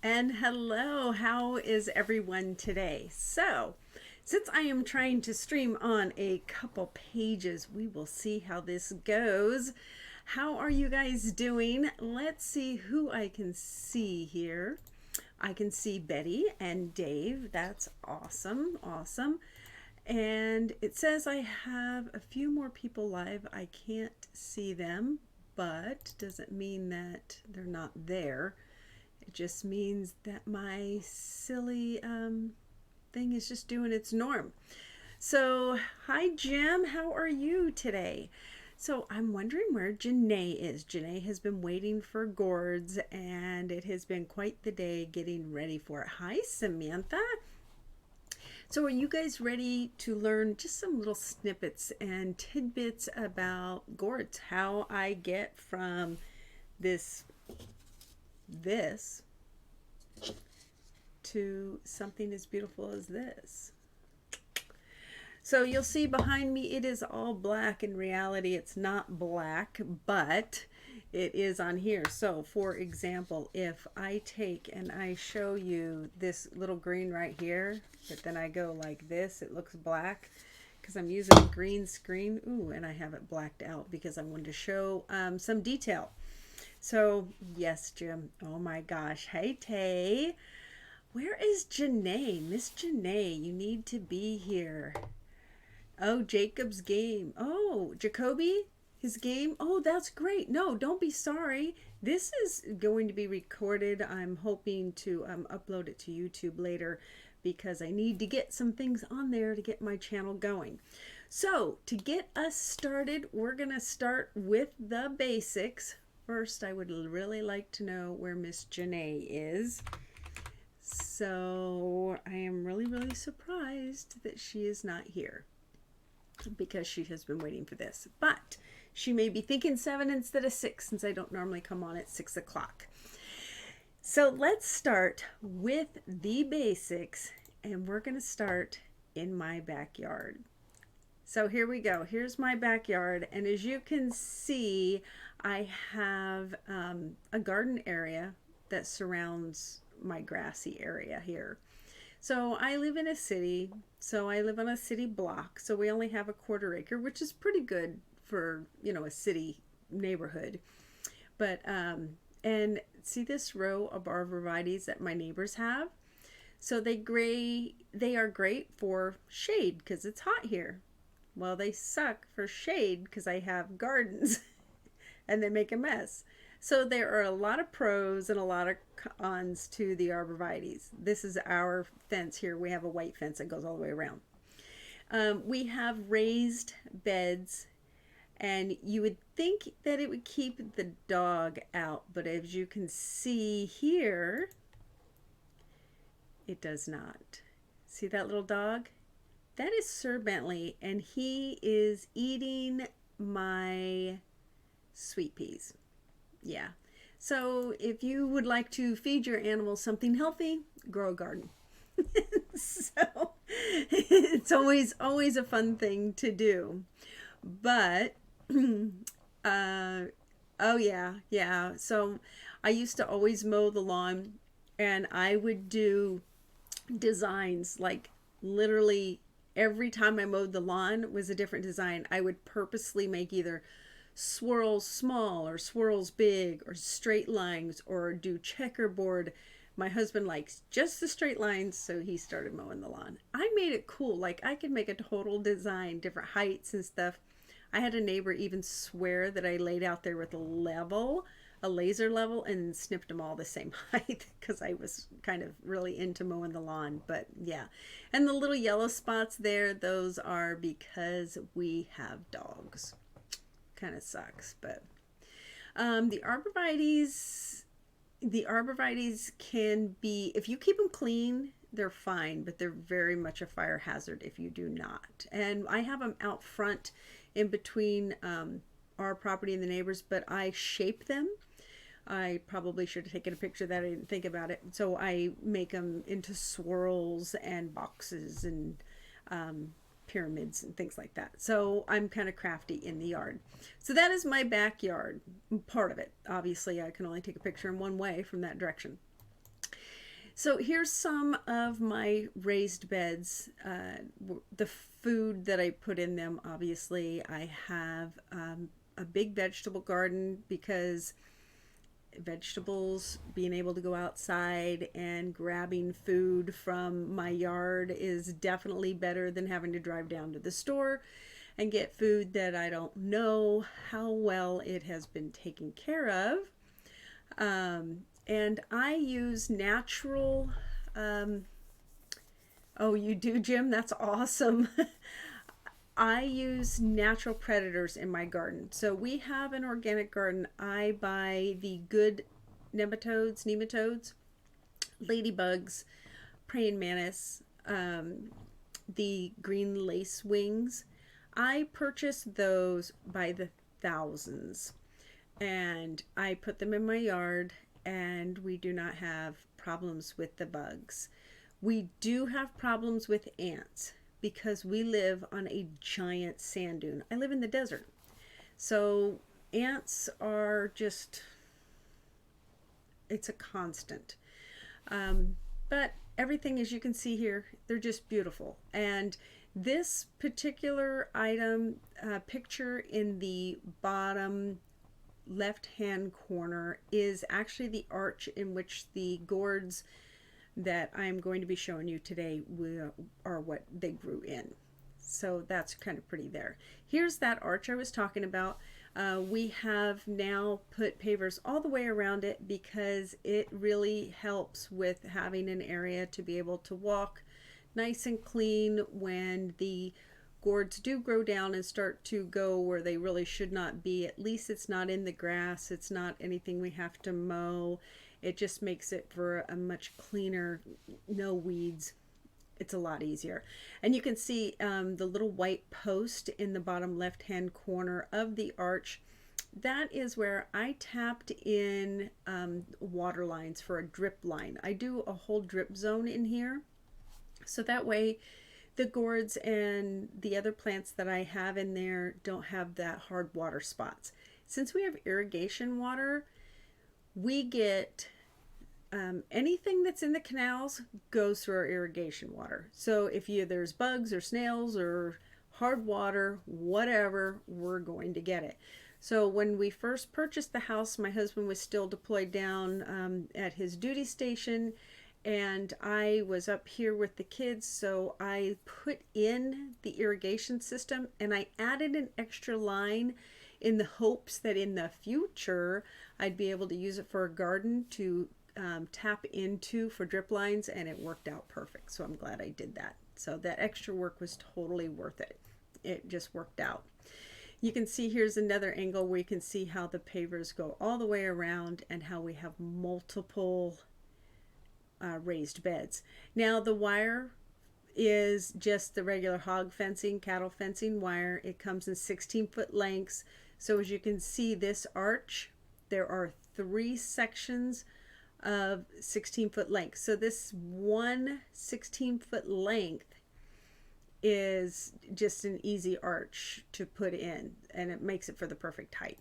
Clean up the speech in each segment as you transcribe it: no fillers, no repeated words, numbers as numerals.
And hello, how is everyone today? So, since I am trying to stream on a couple pages, we will see how this goes. How are you guys doing? Let's see who I can see here. I can see Betty and Dave. That's awesome. Awesome. And it says I have a few more people live. I can't see them, but doesn't mean that they're not there. It just means that my silly thing is just doing its norm. So, hi Jim, how are you today? So, I'm wondering where Janae is. Janae has been waiting for Gourds, and it has been quite the day getting ready for it. Hi Samantha. So, are you guys ready to learn just some little snippets and tidbits about Gourds? How I get from this this to something as beautiful as this. So you'll see behind me it is all black. In reality it's not black, but it is on here. So for example, if I take and I show you this little green right here, but then I go like this, it looks black because I'm using a green screen. Ooh, and I have it blacked out because I wanted to show some detail. So, yes, Jim. Oh my gosh. Hey, Tay. Where is Janae? Miss Janae, you need to be here. Oh, Jacob's game. Oh, Jacoby, his game. Oh, that's great. No, don't be sorry. This is going to be recorded. I'm hoping to upload it to YouTube later because I need to get some things on there to get my channel going. So, to get us started, we're going to start with the basics. First, I would really like to know where Miss Janae is. So I am really surprised that she is not here because she has been waiting for this. But she may be thinking 7 instead of 6 since I don't normally come on at 6 o'clock. So let's start with the basics, and we're going to start in my backyard. So here we go. Here's my backyard, and as you can see, I have a garden area that surrounds my grassy area here. So I live in a city, so I live on a city block, so we only have a 1/4 acre, which is pretty good for, you know, a city neighborhood. But, and see this row of arborvitaes that my neighbors have? So they are great for shade because it's hot here. Well, they suck for shade because I have gardens and they make a mess. So there are a lot of pros and a lot of cons to the arborvitaes. This is our fence here. We have a white fence that goes all the way around. We have raised beds, and you would think that it would keep the dog out, but as you can see here, it does not. See that little dog? That is Sir Bentley, and he is eating my sweet peas. Yeah. So if you would like to feed your animals something healthy, grow a garden. So it's always a fun thing to do. But oh yeah. So I used to always mow the lawn, and I would do designs like literally every time I mowed the lawn was a different design. I would purposely make either swirls small or swirls big or straight lines or do checkerboard. My husband likes just the straight lines, so he started mowing the lawn. I made it cool. Like I could make a total design, different heights and stuff. I had a neighbor even swear that I laid out there with a laser level, and snipped them all the same height because I was kind of really into mowing the lawn. But yeah, and the little yellow spots there, those are because we have dogs. Kind of sucks, but the arborvitaes can be, if you keep them clean, they're fine, but they're very much a fire hazard if you do not. And I have them out front in between our property and the neighbors, but I shape them. I probably should have taken a picture of that. I didn't think about it. So I make them into swirls and boxes and pyramids and things like that. So I'm kind of crafty in the yard. So that is my backyard, part of it. Obviously, I can only take a picture in one way from that direction. So here's some of my raised beds. The food that I put in them, obviously, I have a big vegetable garden because vegetables, being able to go outside and grabbing food from my yard is definitely better than having to drive down to the store and get food that I don't know how well it has been taken care of. And I use natural. Um, oh, you do, Jim? That's awesome. I use natural predators in my garden. So we have an organic garden. I buy the good nematodes, ladybugs, praying mantis, the green lace wings. I purchase those by the thousands and I put them in my yard, and we do not have problems with the bugs. We do have problems with ants because we live on a giant sand dune. I live in the desert. So ants are just, it's a constant. But everything, as you can see here, they're just beautiful. And this particular item, picture in the bottom left hand corner, is actually the arch in which the gourds that I'm going to be showing you today are what they grew in. So that's kind of pretty there. Here's that arch I was talking about. We have now put pavers all the way around it because it really helps with having an area to be able to walk nice and clean when the gourds do grow down and start to go where they really should not be. At least it's not in the grass. It's not anything we have to mow. It just makes it for a much cleaner, no weeds. It's a lot easier. And you can see the little white post in the bottom left hand corner of the arch. That is where I tapped in water lines for a drip line. I do a whole drip zone in here. So that way the gourds and the other plants that I have in there don't have that hard water spots. Since we have irrigation water, we get anything that's in the canals goes through our irrigation water. So if there's bugs or snails or hard water, whatever, we're going to get it. So when we first purchased the house, my husband was still deployed down at his duty station, and I was up here with the kids, so I put in the irrigation system and I added an extra line in the hopes that in the future I'd be able to use it for a garden to tap into for drip lines, and it worked out perfect. So I'm glad I did that. So that extra work was totally worth it. It just worked out. You can see here's another angle where you can see how the pavers go all the way around and how we have multiple raised beds. Now the wire is just the regular hog fencing, cattle fencing wire. It comes in 16-foot lengths. So as you can see, this arch, there are 3 sections of 16-foot length. So this one 16-foot length is just an easy arch to put in, and it makes it for the perfect height.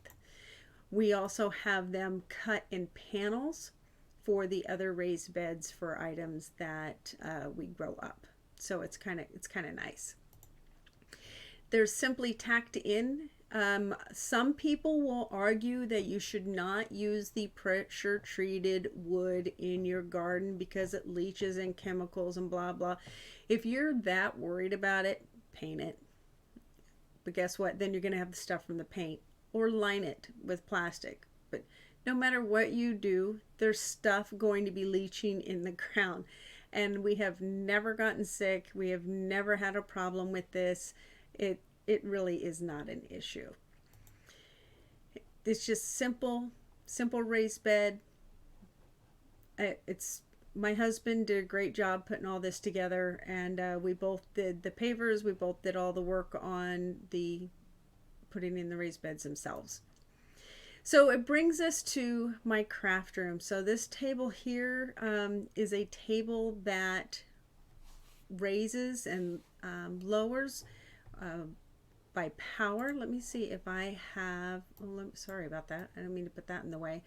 We also have them cut in panels for the other raised beds for items that we grow up. So it's kind of nice. They're simply tacked in. Some people will argue that you should not use the pressure treated wood in your garden because it leaches and chemicals and blah blah. If you're that worried about it, paint it. But guess what? Then you're going to have the stuff from the paint, or line it with plastic. But no matter what you do, there's stuff going to be leaching in the ground. And we have never gotten sick. We have never had a problem with this. It really is not an issue. It's just simple raised bed. My husband did a great job putting all this together, and we both did the pavers. We both did all the work on the putting in the raised beds themselves. So it brings us to my craft room. So this table here is a table that raises and lowers by power. Let me see if I have, sorry about that. I don't mean to put that in the way.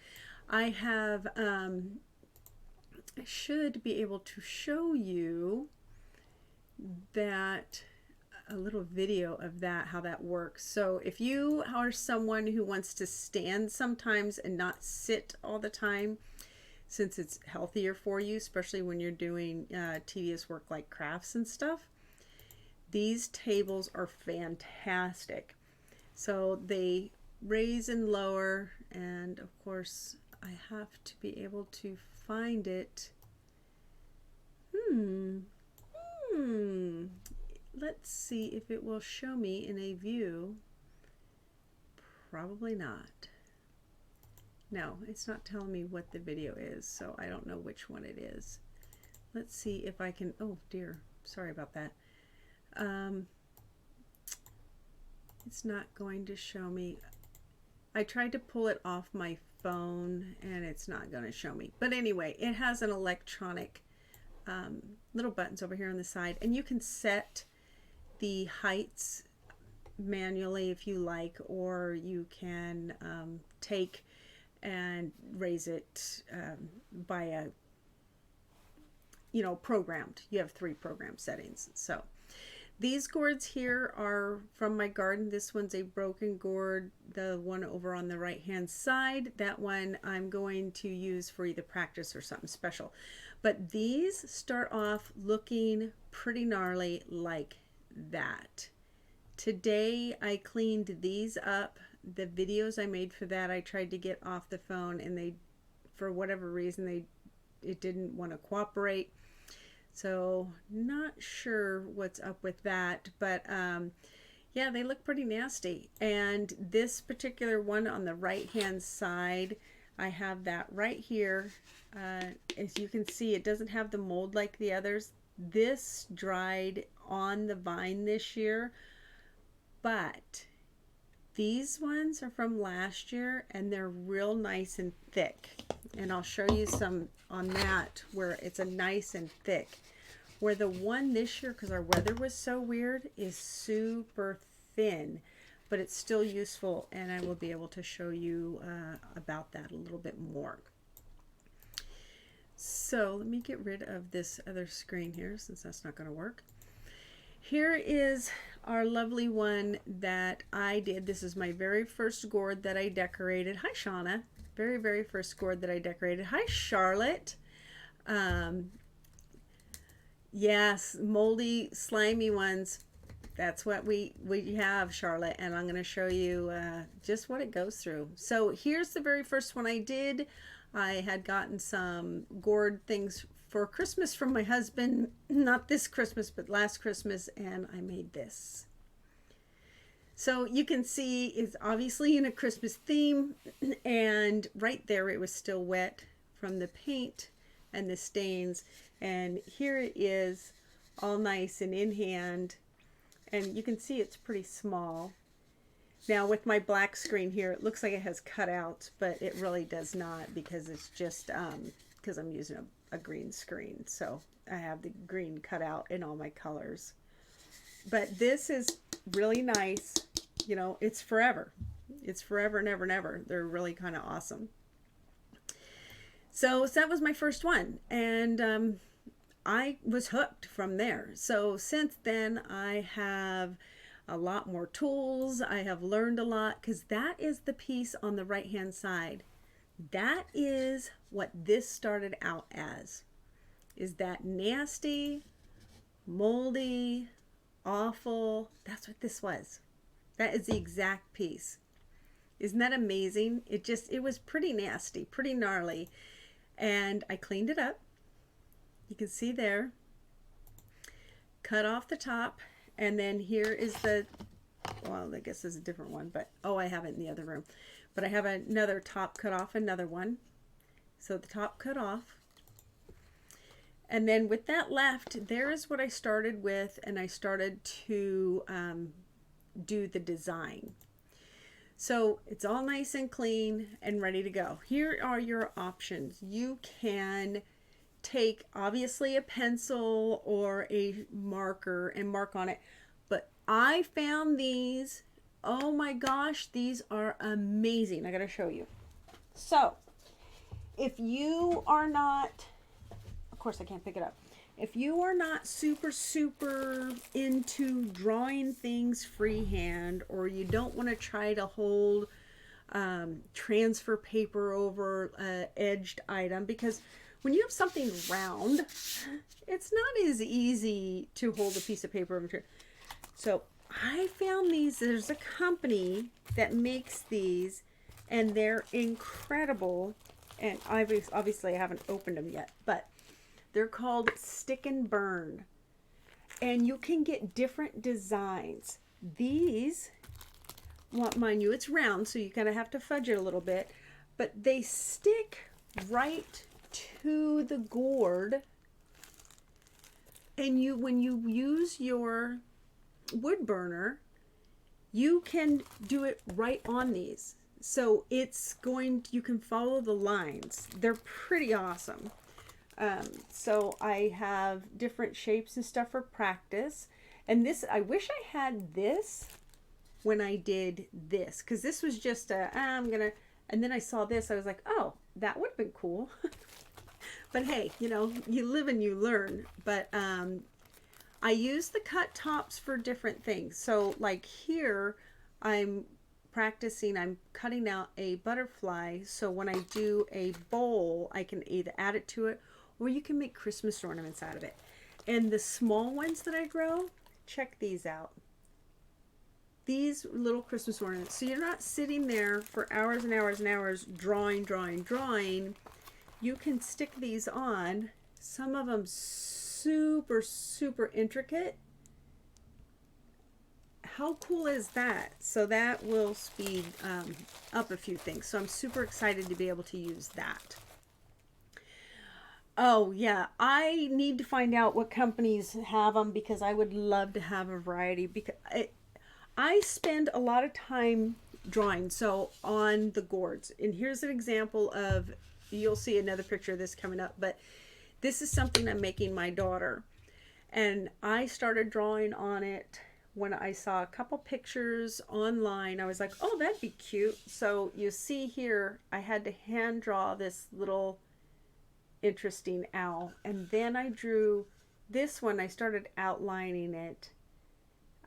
I have I should be able to show you that, a little video of that, how that works. So if you are someone who wants to stand sometimes and not sit all the time, since it's healthier for you, especially when you're doing tedious work like crafts and stuff, these tables are fantastic. So they raise and lower, and of course I have to be able to find it. Let's see if it will show me in a view. Probably not. No, it's not telling me what the video is, so I don't know which one it is. Let's see if I can, oh dear, sorry about that. It's not going to show me. I tried to pull it off my phone and it's not going to show me. But anyway, it has an electronic little buttons over here on the side, and you can set the heights manually if you like, or you can take and raise it by a, programmed. You have 3 program settings. So these gourds here are from my garden. This one's a broken gourd. The one over on the right hand side, that one I'm going to use for either practice or something special. But these start off looking pretty gnarly like that. Today I cleaned these up. The videos I made for that, I tried to get off the phone, and they, for whatever reason, it didn't want to cooperate. So not sure what's up with that, but yeah, they look pretty nasty. And this particular one on the right hand side, I have that right here. As you can see, it doesn't have the mold like the others. This dried on the vine this year, but these ones are from last year and they're real nice and thick. And I'll show you some on that where it's a nice and thick. Where the one this year, because our weather was so weird, is super thin, but it's still useful, and I will be able to show you about that a little bit more. So let me get rid of this other screen here, since that's not going to work. Here is our lovely one that I did. This is my very first gourd that I decorated. Hi, Shauna. Very, very first gourd that I decorated. Hi, Charlotte. Yes, moldy, slimy ones. That's what we have, Charlotte, and I'm going to show you just what it goes through. So here's the very first one I did. I had gotten some gourd things for Christmas from my husband, not this Christmas, but last Christmas, and I made this. So you can see it's obviously in a Christmas theme, and right there it was still wet from the paint and the stains. And here it is, all nice and in hand, and you can see it's pretty small. Now with my black screen here, it looks like it has cutouts, but it really does not, because it's just because I'm using a green screen, so I have the green cut out in all my colors. But this is really nice. It's forever. It's forever and ever and ever. They're really kind of awesome. So that was my first one, and I was hooked from there. So since then, I have a lot more tools. I have learned a lot, because that is the piece on the right hand side. That is what this started out as, is that nasty, moldy, awful. That's what this was. That is the exact piece. Isn't that amazing? It was pretty nasty, pretty gnarly. And I cleaned it up. You can see there. Cut off the top. And then here is well, I guess this is a different one, but, oh, I have it in the other room. But I have another top cut off, another one. So the top cut off. And then with that left, there is what I started with, and I started to do the design. So it's all nice and clean and ready to go. Here are your options. You can take obviously a pencil or a marker and mark on it, but I found these. Oh my gosh, these are amazing. I gotta show you. So if you are not of course I can't pick it up. If you are not super into drawing things freehand, or you don't want to try to hold transfer paper over edged item, because when you have something round, it's not as easy to hold a piece of paper. So I found these. There's a company that makes these, and they're incredible. And obviously I haven't opened them yet, but they're called Stick and Burn. And you can get different designs. These, well, mind you, it's round, so you kind of have to fudge it a little bit, but they stick right to the gourd. And when you use your wood burner, you can do it right on these. So you can follow the lines. They're pretty awesome. So I have different shapes and stuff for practice. And this, I wish I had this when I did this, because this was just and then I saw this, I was like, oh, that would have been cool. But hey, you know, you live and you learn. But I use the cut tops for different things. So like here, I'm practicing, I'm cutting out a butterfly, so when I do a bowl, I can either add it to it, or you can make Christmas ornaments out of it. And the small ones that I grow, check these out. These little Christmas ornaments. So you're not sitting there for hours and hours and hours drawing. You can stick these on. Some of them super intricate. How cool is that? So that will speed up a few things. So I'm super excited to be able to use that. Oh yeah, I need to find out what companies have them, because I would love to have a variety. Because I spend a lot of time drawing, so on the gourds. And here's an example of, you'll see another picture of this coming up, but this is something I'm making my daughter. And I started drawing on it when I saw a couple pictures online. I was like, oh, that'd be cute. So you see here, I had to hand draw this little interesting owl. And then I drew this one. I started outlining it.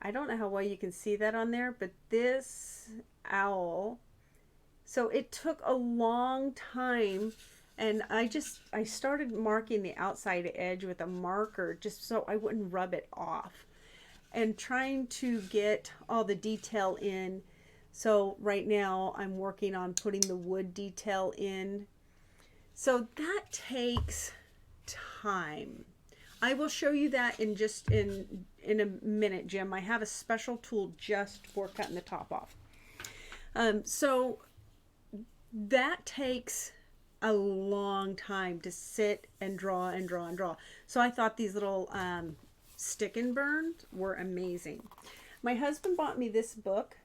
I don't know how well you can see that on there, but this owl. So it took a long time. And I started marking the outside edge with a marker just so I wouldn't rub it off, and trying to get all the detail in. So right now I'm working on putting the wood detail in. So that takes time. I will show you that in a minute, Jim. I have a special tool just for cutting the top off. So that takes a long time to sit and draw. So I thought these little stick and burn were amazing. My husband bought me this book,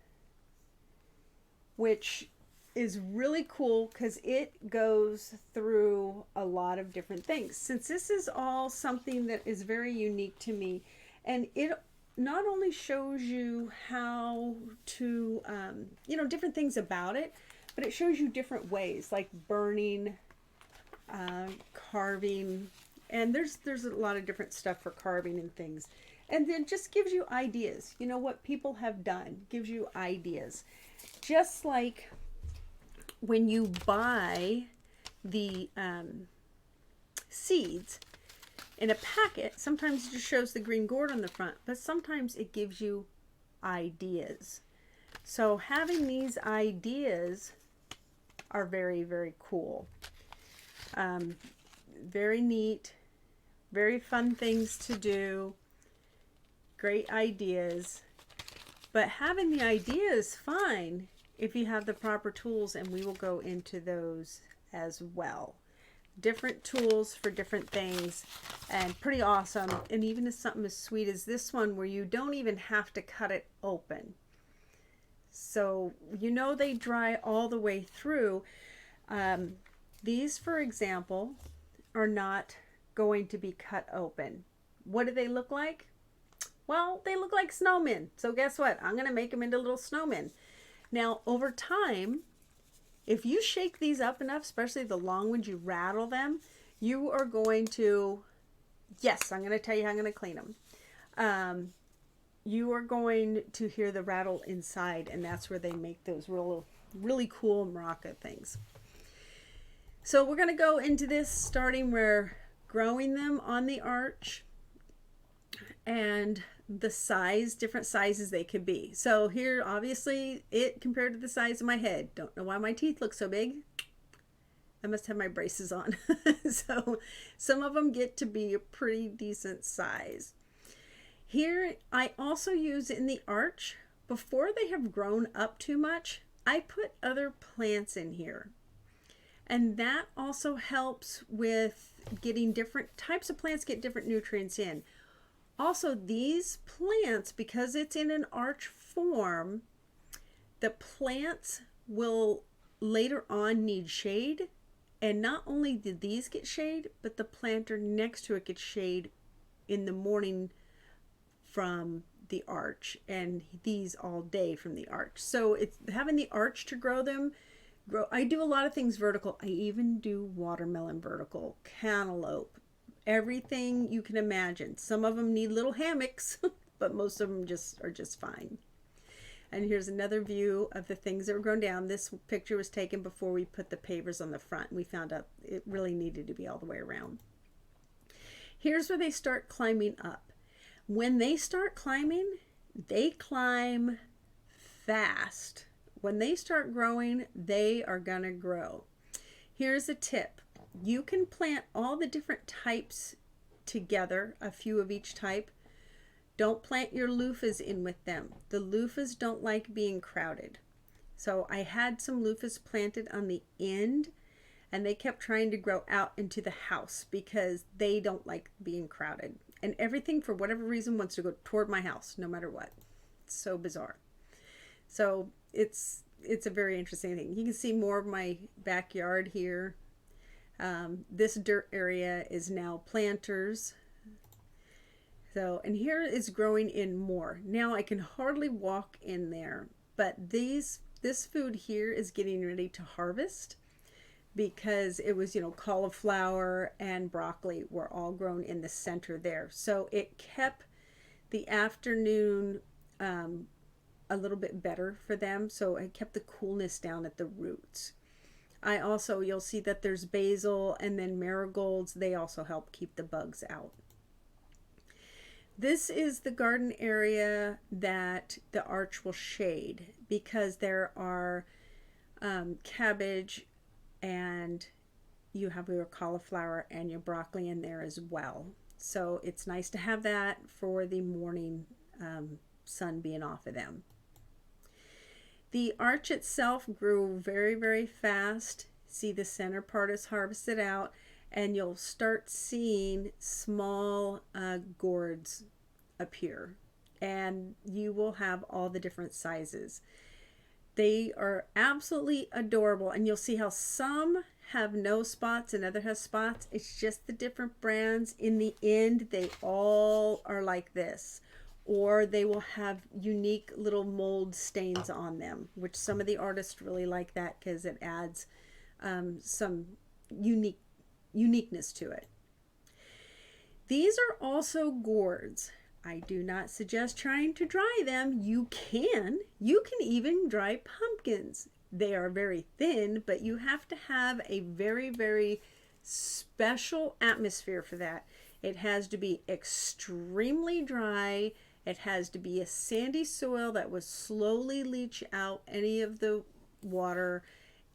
which is really cool because it goes through a lot of different things. Since this is all something that is very unique to me, and it not only shows you how to, different things about it, but it shows you different ways, like burning, carving, and there's a lot of different stuff for carving and things. And then just gives you ideas, what people have done, gives you ideas. Just like when you buy the seeds in a packet, sometimes it just shows the green gourd on the front, but sometimes it gives you ideas. So having these ideas are very, very cool. Very neat, very fun things to do, great ideas. But having the idea is fine if you have the proper tools, and we will go into those as well. Different tools for different things, and pretty awesome. And even something as sweet as this one, where you don't even have to cut it open. So they dry all the way through. These, for example, are not going to be cut open. What do they look like? Well, they look like snowmen. So guess what? I'm going to make them into little snowmen. Now, over time, if you shake these up enough, especially the long ones, you rattle them, You are going to, yes, I'm going to tell you how I'm going to clean them. You are going to hear the rattle inside, and that's where they make those really cool maraca things. So we're going to go into this starting where growing them on the arch and the size, different sizes they could be. So here, obviously, it compared to the size of my head. Don't know why my teeth look so big. I must have my braces on. So some of them get to be a pretty decent size. Here, I also use in the arch, before they have grown up too much, I put other plants in here. And that also helps with getting different types of plants, get different nutrients in. Also, these plants, because it's in an arch form, the plants will later on need shade. And not only did these get shade, but the planter next to it gets shade in the morning from the arch, and these all day from the arch. So it's having the arch to grow them. I do a lot of things vertical. I even do watermelon vertical, cantaloupe, everything you can imagine. Some of them need little hammocks, but most of them are just fine. And here's another view of the things that were grown down. This picture was taken before we put the pavers on the front, and we found out it really needed to be all the way around. Here's where they start climbing up. When they start climbing, they climb fast. When they start growing, they are going to grow. Here's a tip. You can plant all the different types together, a few of each type. Don't plant your loofahs in with them. The loofahs don't like being crowded. So I had some loofahs planted on the end, and they kept trying to grow out into the house because they don't like being crowded. And everything, for whatever reason, wants to go toward my house, no matter what. It's so bizarre. So it's a very interesting thing. You can see more of my backyard here. This dirt area is now planters. So, and here is growing in more. Now I can hardly walk in there, but this food here is getting ready to harvest, because it was, cauliflower and broccoli were all grown in the center there. So it kept the afternoon a little bit better for them. So it kept the coolness down at the roots. You'll see that there's basil and then marigolds. They also help keep the bugs out. This is the garden area that the arch will shade, because there are cabbage, and you have your cauliflower and your broccoli in there as well. So it's nice to have that for the morning sun being off of them. The arch itself grew very, very fast. See, the center part is harvested out, and you'll start seeing small gourds appear, and you will have all the different sizes. They are absolutely adorable, and you'll see how some have no spots and other has spots. It's just the different brands. In the end, they all are like this, or they will have unique little mold stains on them, which some of the artists really like that because it adds some uniqueness to it. These are also gourds. I do not suggest trying to dry them. You can even dry pumpkins. They are very thin, but you have to have a very, very special atmosphere for that. It has to be extremely dry. It has to be a sandy soil that will slowly leach out any of the water.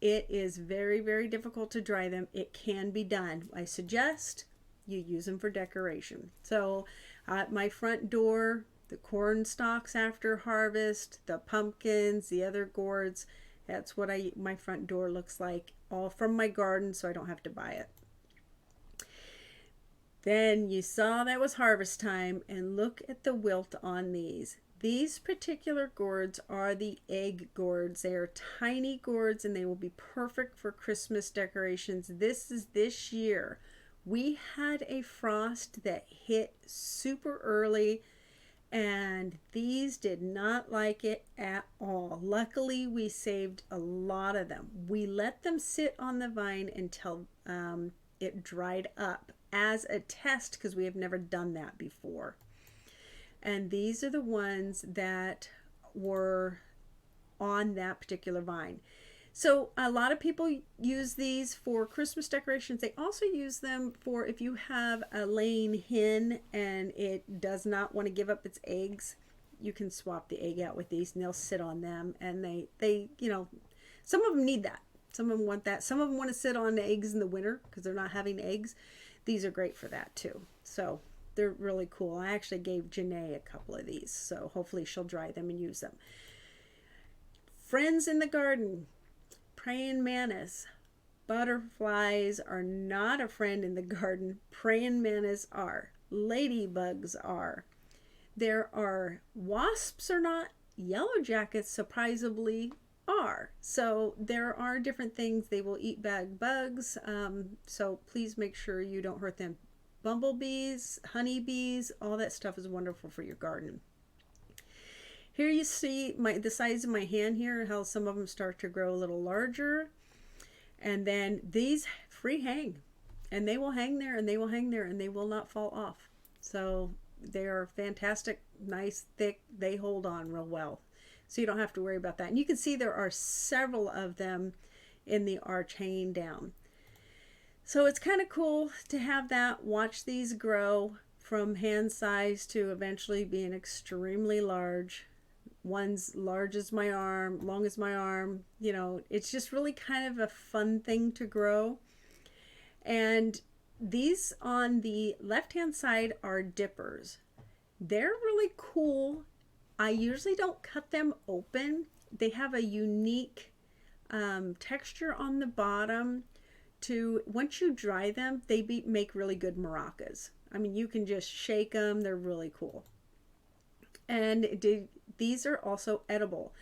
It is very, very difficult to dry them. It can be done. I suggest you use them for decoration. So at my front door, the corn stalks after harvest, the pumpkins, the other gourds, that's what my front door looks like, all from my garden, so I don't have to buy it. Then you saw that was harvest time, and look at the wilt on these. These particular gourds are the egg gourds. They are tiny gourds, and they will be perfect for Christmas decorations. This is this year. We had a frost that hit super early, and these did not like it at all. Luckily, we saved a lot of them. We let them sit on the vine until it dried up as a test because we have never done that before. And these are the ones that were on that particular vine. So a lot of people use these for Christmas decorations. They also use them for if you have a laying hen and it does not want to give up its eggs, you can swap the egg out with these and they'll sit on them. And they you know, some of them need that. Some of them want that. Some of them want to sit on eggs in the winter because they're not having eggs. These are great for that too. So they're really cool. I actually gave Janae a couple of these, so hopefully she'll dry them and use them. Friends in the garden. Praying mantis. Butterflies are not a friend in the garden. Praying mantis are. Ladybugs are. There are wasps are not. Yellow jackets surprisingly are. So there are different things. They will eat bad bugs. So please make sure you don't hurt them. Bumblebees, honeybees, all that stuff is wonderful for your garden. Here you see the size of my hand here, how some of them start to grow a little larger. And then these free hang. And they will hang there and they will hang there and they will not fall off. So they are fantastic, nice, thick. They hold on real well. So you don't have to worry about that. And you can see there are several of them in the arch hanging down. So it's kind of cool to have that, watch these grow from hand size to eventually being extremely large. One's large as my arm, long as my arm. You know, it's just really kind of a fun thing to grow. And these on the left-hand side are dippers. They're really cool. I usually don't cut them open. They have a unique texture on the bottom. Once you dry them, they make really good maracas. I mean, you can just shake them. They're really cool. And these are also edible.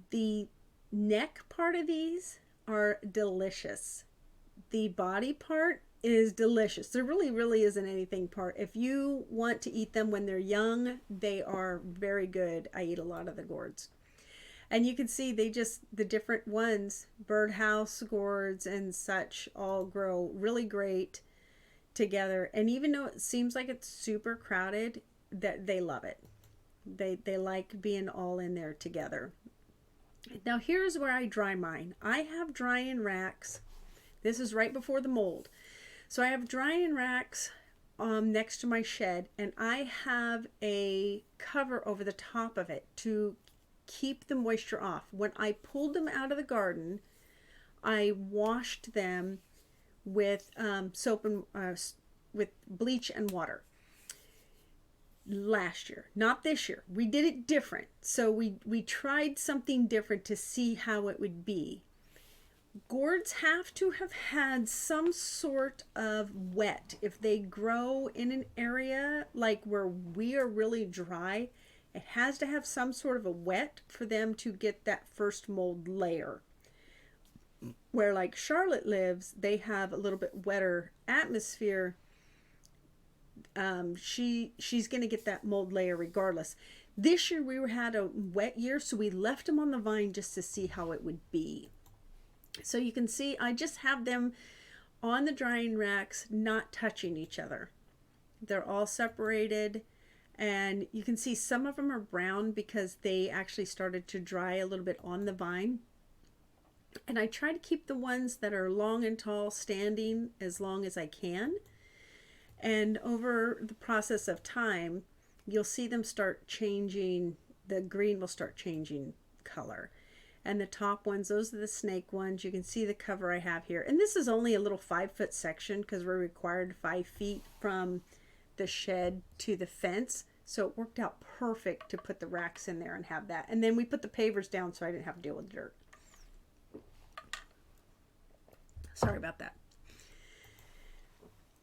The neck part of these are delicious. The body part is delicious. There really isn't anything part. If you want to eat them when they're young, they are very good. I eat a lot of the gourds. And you can see the different ones, birdhouse gourds and such, all grow really great together. And even though it seems like it's super crowded, that they love it. They like being all in there together. Now here's where I dry mine. I have drying racks. This is right before the mold. So I have drying racks next to my shed, and I have a cover over the top of it to keep the moisture off. When I pulled them out of the garden, I washed them with soap and with bleach and water. Last year, not this year. We did it different. So we tried something different to see how it would be. Gourds have to have had some sort of wet. If they grow in an area like where we are really dry, it has to have some sort of a wet for them to get that first mold layer. Where like Charlotte lives, they have a little bit wetter atmosphere. She's going to get that mold layer regardless. This year we had a wet year, so we left them on the vine just to see how it would be. So you can see I just have them on the drying racks, not touching each other. They're all separated, and you can see some of them are brown because they actually started to dry a little bit on the vine. And I try to keep the ones that are long and tall standing as long as I can. And over the process of time, you'll see them start changing. The green will start changing color. And the top ones, those are the snake ones. You can see the cover I have here. And this is only a little 5-foot section because we're required 5 feet from the shed to the fence. So it worked out perfect to put the racks in there and have that. And then we put the pavers down so I didn't have to deal with dirt. Sorry about that.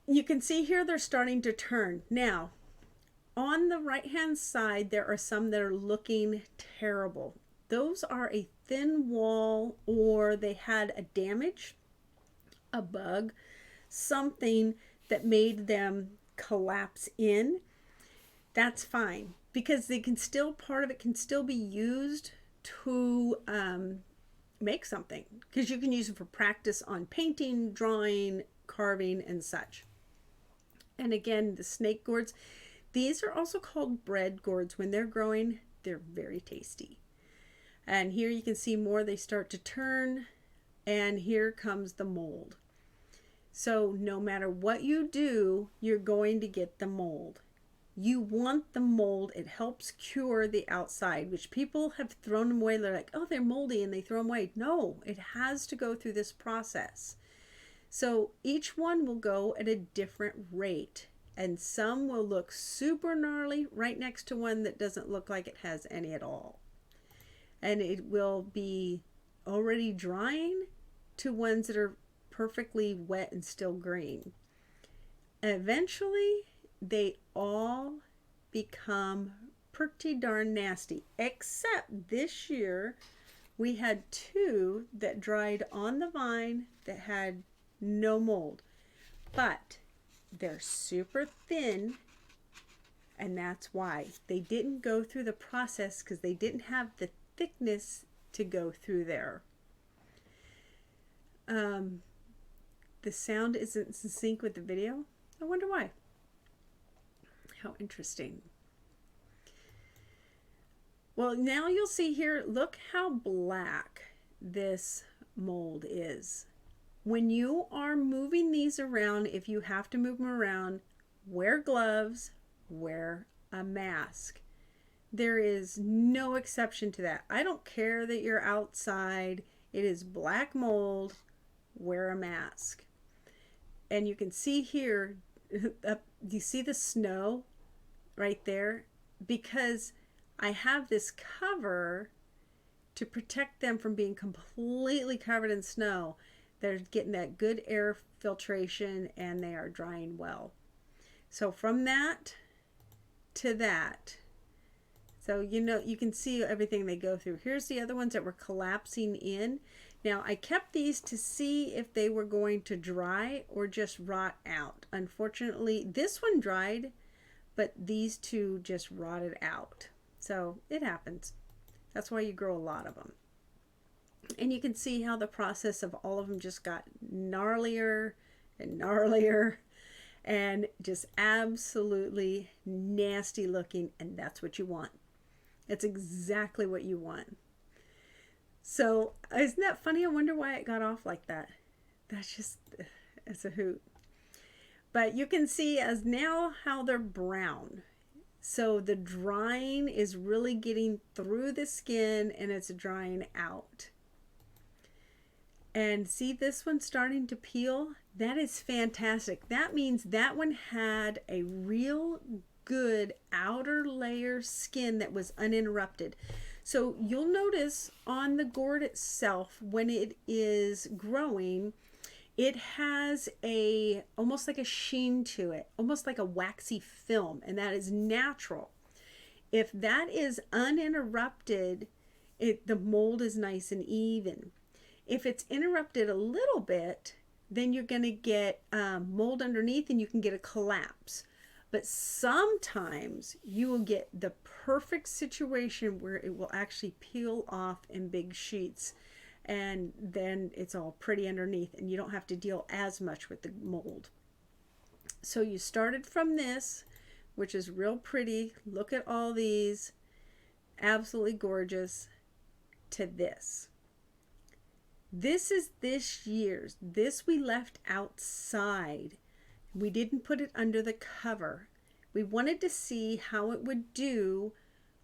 You can see here they're starting to turn. Now, on the right-hand side, there are some that are looking terrible. Those are a thin wall, or they had a damage, a bug, something that made them collapse in. That's fine because they can still, part of it can still be used to make something, because you can use it for practice on painting, drawing, carving and such. And again, the snake gourds, these are also called bread gourds. When they're growing, they're very tasty. And here you can see more, they start to turn, and here comes the mold. So no matter what you do, you're going to get the mold. You want the mold. It helps cure the outside, which people have thrown them away. They're like, oh, they're moldy, and they throw them away. No, it has to go through this process. So each one will go at a different rate, and some will look super gnarly right next to one that doesn't look like it has any at all. And it will be already drying to ones that are perfectly wet and still green. Eventually, they all become pretty darn nasty, except this year we had 2 that dried on the vine that had no mold, but they're super thin, and that's why they didn't go through the process, because they didn't have the thickness to go through there. The sound isn't in sync with the video. I wonder why. How interesting. Well, now you'll see here, look how black this mold is. When you are moving these around, if you have to move them around, wear gloves, wear a mask. There is no exception to that. I don't care that you're outside. It is black mold. Wear a mask. And you can see here, you see the snow right there? Because I have this cover to protect them from being completely covered in snow. They're getting that good air filtration, and they are drying well. So from that to that, so you can see everything they go through. Here's the other ones that were collapsing in. Now I kept these to see if they were going to dry or just rot out. Unfortunately, this one dried, but these 2 just rotted out. So it happens. That's why you grow a lot of them. And you can see how the process of all of them just got gnarlier and gnarlier and just absolutely nasty looking, and that's what you want. It's exactly what you want. So isn't that funny? I wonder why it got off like that. That's just, it's a hoot. But you can see as now how they're brown. So the drying is really getting through the skin, and it's drying out. And see this one starting to peel? That is fantastic. That means that one had a real good outer layer skin that was uninterrupted. So you'll notice on the gourd itself, when it is growing, it has almost like a sheen to it, almost like a waxy film, and that is natural. If that is uninterrupted, the mold is nice and even. If it's interrupted a little bit, then you're going to get mold underneath, and you can get a collapse. But sometimes you will get the perfect situation where it will actually peel off in big sheets, and then it's all pretty underneath, and you don't have to deal as much with the mold. So you started from this, which is real pretty. Look at all these, absolutely gorgeous, to this. This is this year's. This we left outside. We didn't put it under the cover. We wanted to see how it would do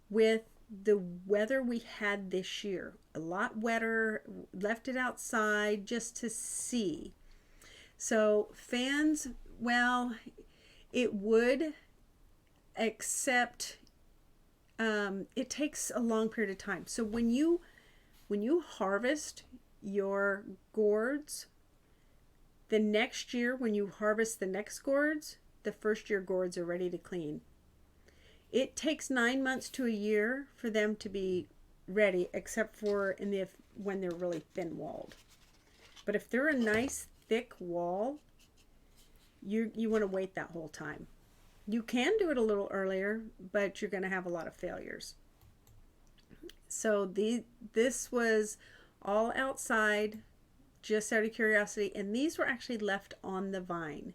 with the weather we had this year. A lot wetter, left it outside just to see. So fans, well, it would, except it takes a long period of time. So when you harvest your gourds, the next year when you harvest the next gourds, the first year gourds are ready to clean. It takes 9 months to a year for them to be ready, except for when they're really thin walled. But if they're a nice thick wall, you want to wait that whole time. You can do it a little earlier, but you're going to have a lot of failures. So this was all outside, just out of curiosity. And these were actually left on the vine.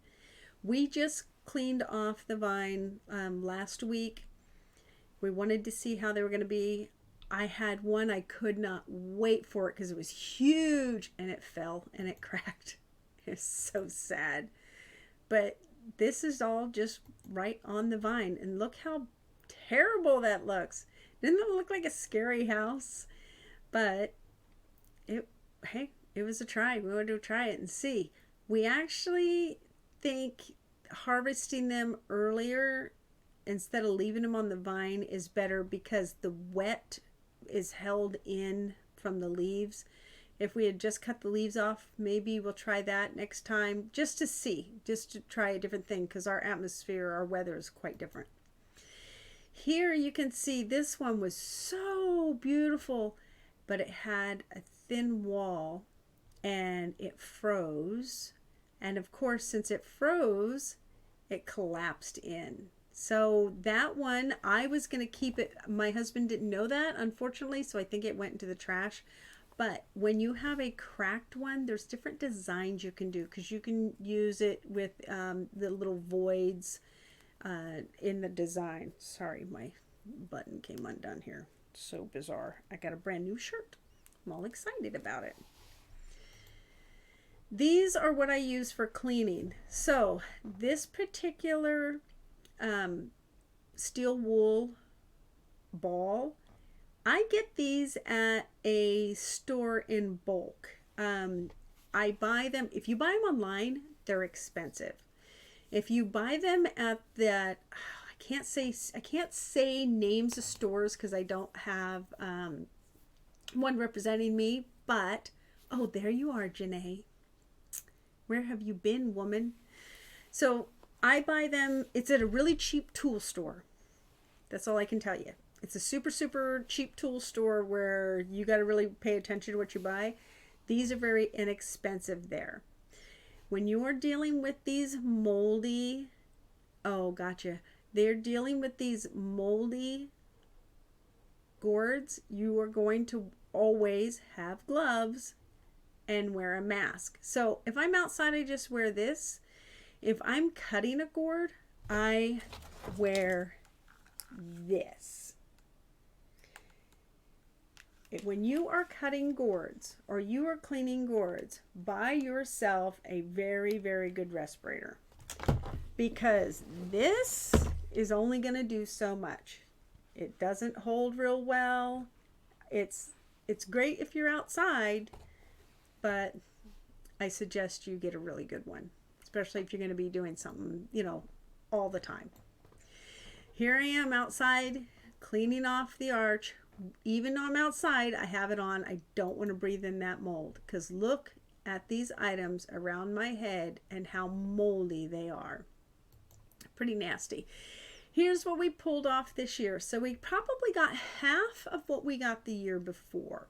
We just cleaned off the vine last week. We wanted to see how they were going to be. I had one, I could not wait for it because it was huge, and it fell and it cracked. It's so sad. But this is all just right on the vine. And look how terrible that looks. Didn't it look like a scary house? But hey, it was a try. We wanted to try it and see. We actually think harvesting them earlier instead of leaving them on the vine is better because the wet is held in from the leaves. If we had just cut the leaves off, maybe we'll try that next time just to see, just to try a different thing because our atmosphere, our weather is quite different. Here you can see this one was so beautiful, but it had a thin wall and it froze. And of course, since it froze, it collapsed in. So that one, I was going to keep it. My husband didn't know that, unfortunately, so I think it went into the trash. But when you have a cracked one, there's different designs you can do because you can use it with the little voids in the design. Sorry, my button came undone here. So bizarre. I got a brand new shirt. I'm all excited about it. These are what I use for cleaning. So this particular steel wool ball, I get these at a store in bulk. I buy them, if you buy them online, they're expensive. If you buy them at that, I can't say names of stores because I don't have one representing me, but oh, there you are, Janae. Where have you been, woman? So I buy them, it's at a really cheap tool store. That's all I can tell you. It's a super, super cheap tool store where you got to really pay attention to what you buy. These are very inexpensive there. When you are dealing with these moldy, oh, gotcha. They're dealing with these moldy gourds. You are going to always have gloves and wear a mask. So if I'm outside, I just wear this. If I'm cutting a gourd, I wear this. When you are cutting gourds or you are cleaning gourds, buy yourself a very, very good respirator because this is only going to do so much. It doesn't hold real well. It's great if you're outside, but I suggest you get a really good one, especially if you're going to be doing something, all the time. Here I am outside cleaning off the arch. Even though I'm outside, I have it on. I don't want to breathe in that mold because look at these items around my head and how moldy they are. Pretty nasty. Here's what we pulled off this year. So we probably got half of what we got the year before,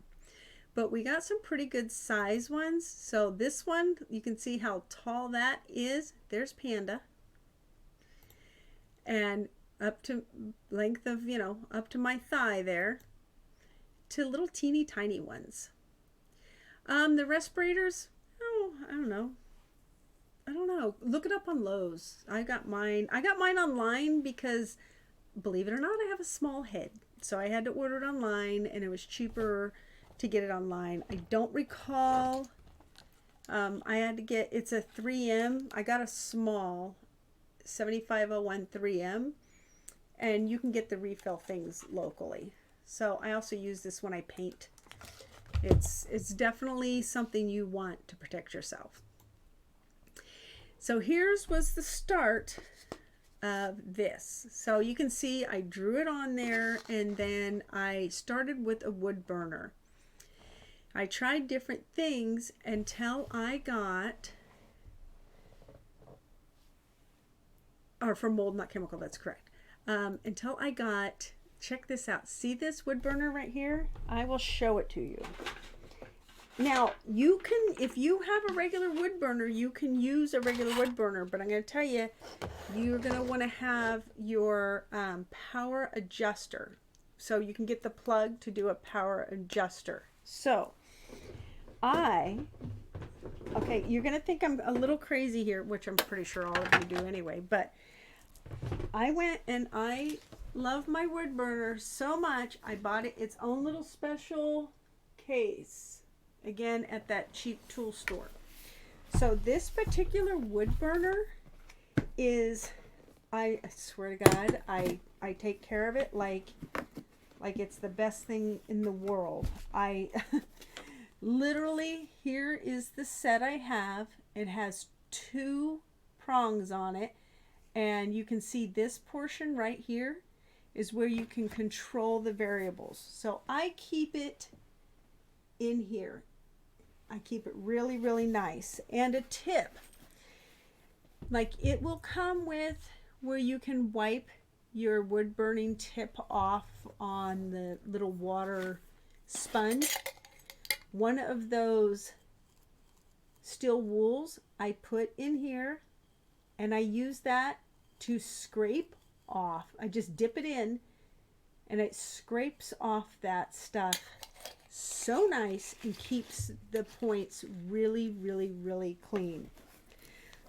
but we got some pretty good size ones. So this one, you can see how tall that is. There's Panda. And up to length of, up to my thigh there, to little teeny tiny ones. The respirators, I don't know. Look it up on Lowe's. I got mine online because, believe it or not, I have a small head. So I had to order it online and it was cheaper to get it online. I don't recall. I had to get, it's a 3M. I got a small 7501 3M. And you can get the refill things locally. So I also use this when I paint. It's definitely something you want to protect yourself. So here's was the start of this. So you can see I drew it on there and then I started with a wood burner. I tried different things until I got, or for mold, not chemical, that's correct. Until I got, check this out. See this wood burner right here? I will show it to you. Now, you can, if you have a regular wood burner, you can use a regular wood burner, but I'm going to tell you, you're going to want to have your power adjuster. So you can get the plug to do a power adjuster. So, I Okay, you're going to think I'm a little crazy here, which I'm pretty sure all of you do anyway, but I went and I love my wood burner so much, I bought it its own little special case, again at that cheap tool store. So this particular wood burner is, I swear to God, I take care of it like it's the best thing in the world. I literally, here is the set I have. It has 2 prongs on it, and you can see this portion right here is where you can control the variables. So I keep it in here. I keep it really, really nice. And a tip, like it will come with where you can wipe your wood burning tip off on the little water sponge. One of those steel wools I put in here, and I use that to scrape off. I just dip it in and it scrapes off that stuff so nice and keeps the points really, really, really clean.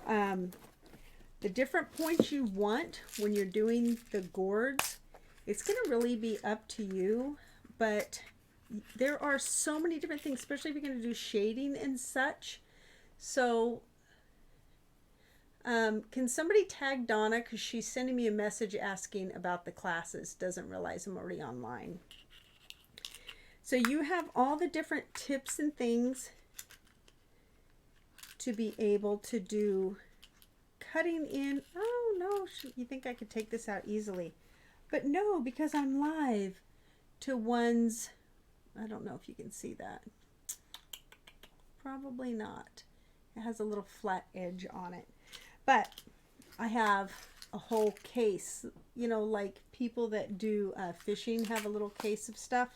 The different points you want when you're doing the gourds, it's going to really be up to you, but there are so many different things, especially if you're going to do shading and such. So can somebody tag Donna, because she's sending me a message asking about the classes, doesn't realize I'm already online. So you have all the different tips and things to be able to do cutting in. Oh no, you think I could take this out easily, but no, because I'm live to ones. I don't know if you can see that. Probably not. It has a little flat edge on it, but I have a whole case, you know, like people that do fishing have a little case of stuff.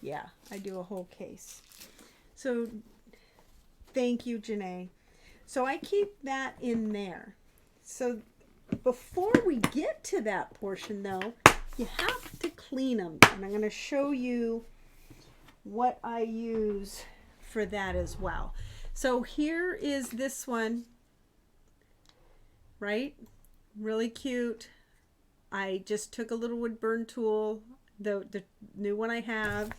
Yeah, I do a whole case. So thank you, Janae. So I keep that in there. So before we get to that portion though, you have to clean them. And I'm going to show you what I use for that as well. So here is this one, right? Really cute. I just took a little wood burn tool, the new one I have,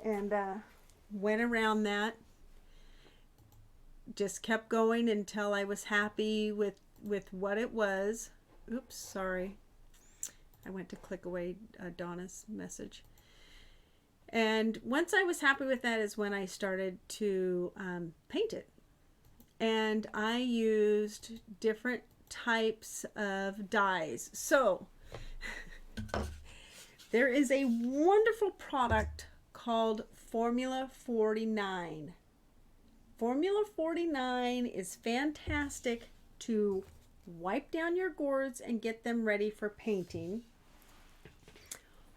and went around that. Just kept going until I was happy with what it was. Oops, sorry. I went to click away Donna's message. And once I was happy with that is when I started to paint it. And I used different types of dyes. So there is a wonderful product called Formula 49. Formula 49 is fantastic to wipe down your gourds and get them ready for painting.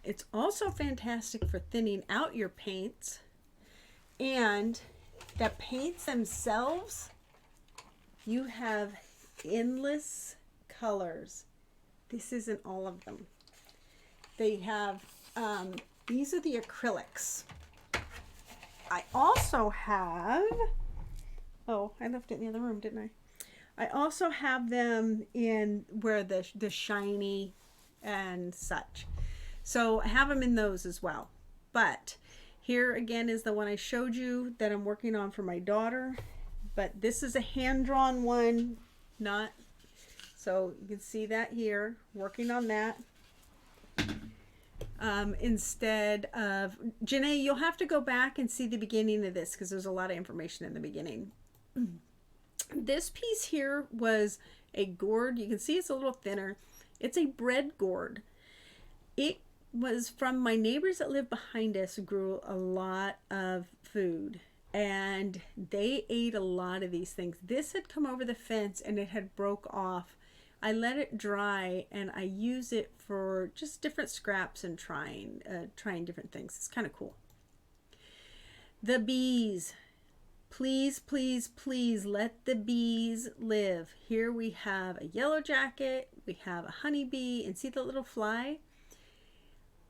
It's also fantastic for thinning out your paints. And the paints themselves, you have endless colors. This isn't all of them. They have, these are the acrylics. I also have, oh, I left it in the other room, didn't I? I also have them in where the shiny and such. So I have them in those as well. But here again is the one I showed you that I'm working on for my daughter. But this is a hand-drawn one, not, so you can see that here, working on that. Instead of, Janae, you'll have to go back and see the beginning of this because there's a lot of information in the beginning. This piece here was a gourd. You can see it's a little thinner. It's a bread gourd. It was from my neighbors that live behind us who grew a lot of food, and they ate a lot of these things. This had come over the fence and it had broke off. I let it dry and I use it for just different scraps and trying different things. It's kind of cool. The bees. Please, please, please let the bees live. Here we have a yellow jacket, we have a honeybee, and see the little fly?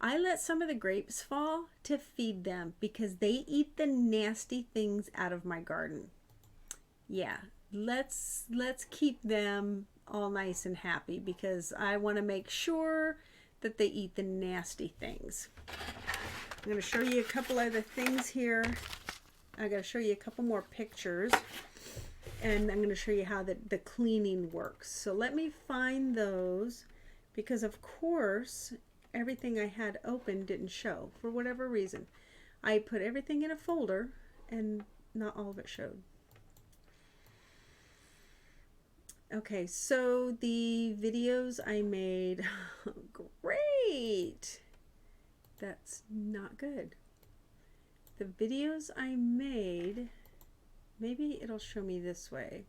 I let some of the grapes fall to feed them because they eat the nasty things out of my garden. Yeah, let's keep them all nice and happy because I want to make sure that they eat the nasty things. I'm going to show you a couple other things here. I got to show you a couple more pictures, and I'm going to show you how the cleaning works. So let me find those, because of course everything I had open didn't show for whatever reason. I put everything in a folder and not all of it showed. Okay, so the videos I made, great. That's not good. The videos I made, maybe it'll show me this way.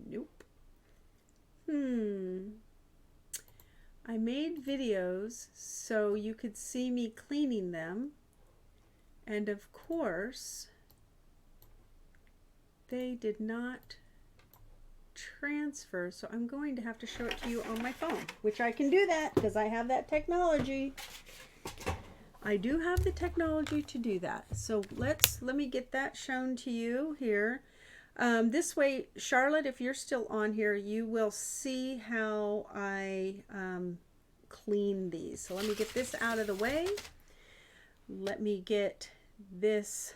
Nope. I made videos so you could see me cleaning them. And of course, they did not transfer, so I'm going to have to show it to you on my phone, which I can do that because I have that technology. I do have the technology to do that. So let me get that shown to you here. This way, Charlotte, if you're still on here, you will see how I clean these. So let me get this out of the way. Let me get this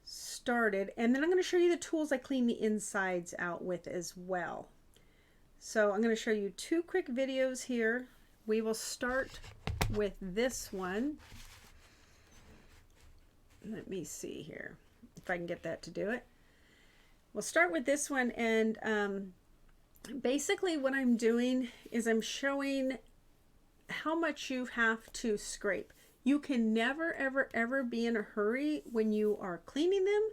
started, and then I'm going to show you the tools I clean the insides out with as well. So I'm going to show you two quick videos here. We will start with this one. Let me see here if I can get that to do it. We'll start with this one, and basically what I'm doing is I'm showing how much you have to scrape. You can never, ever, ever be in a hurry when you are cleaning them,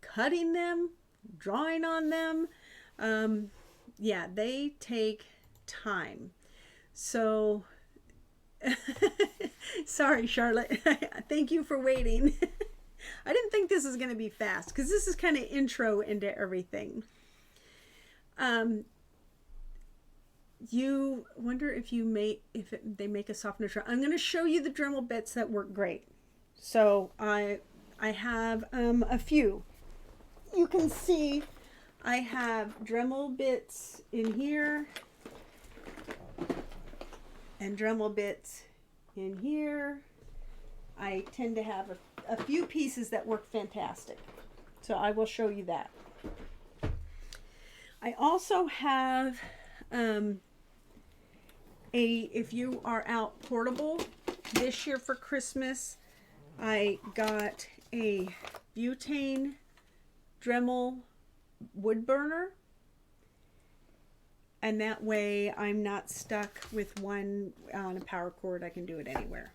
cutting them, drawing on them. Yeah, they take time. So, sorry, Charlotte. Thank you for waiting. I didn't think this was going to be fast because this is kind of intro into everything. You wonder if they make a softener. I'm going to show you the Dremel bits that work great. So I have a few. You can see I have Dremel bits in here and Dremel bits in here. I tend to have a few pieces that work fantastic. So I will show you that. I also have if you are out portable, this year for Christmas, I got a butane Dremel wood burner. And that way I'm not stuck with one on a power cord. I can do it anywhere.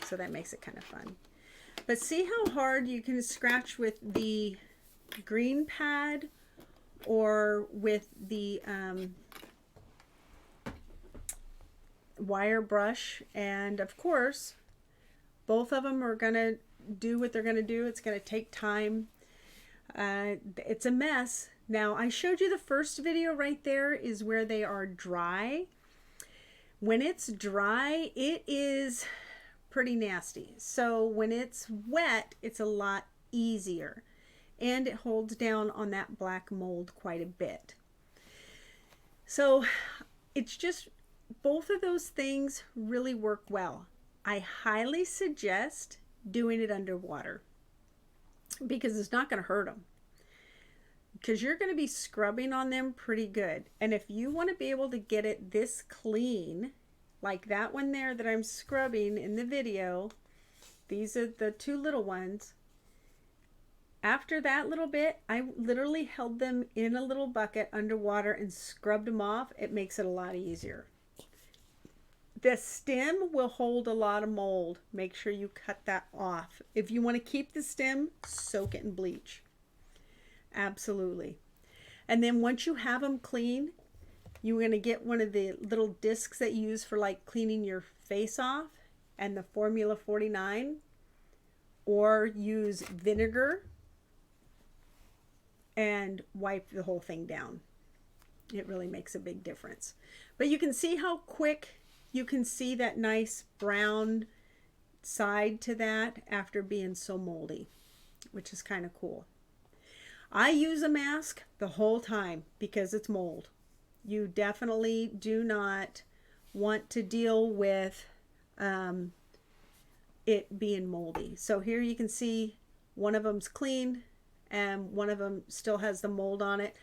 So that makes it kind of fun. But see how hard you can scratch with the green pad or with the wire brush. And of course, both of them are going to do what they're going to do. It's going to take time. It's a mess. Now, I showed you the first video right there is where they are dry. When it's dry, it is pretty nasty. So when it's wet, it's a lot easier. And it holds down on that black mold quite a bit. So it's just, both of those things really work well. I highly suggest doing it underwater because it's not going to hurt them. Because you're going to be scrubbing on them pretty good. And if you want to be able to get it this clean, like that one there that I'm scrubbing in the video, these are the two little ones. After that little bit, I literally held them in a little bucket underwater and scrubbed them off. It makes it a lot easier. The stem will hold a lot of mold. Make sure you cut that off. If you want to keep the stem, soak it in bleach. Absolutely. And then once you have them clean, you're going to get one of the little discs that you use for like cleaning your face off and the Formula 49, or use vinegar and wipe the whole thing down. It really makes a big difference. But you can see how quick you can see that nice brown side to that after being so moldy, which is kind of cool. I use a mask the whole time because it's mold. You definitely do not want to deal with it being moldy. So here you can see one of them's clean and one of them still has the mold on it.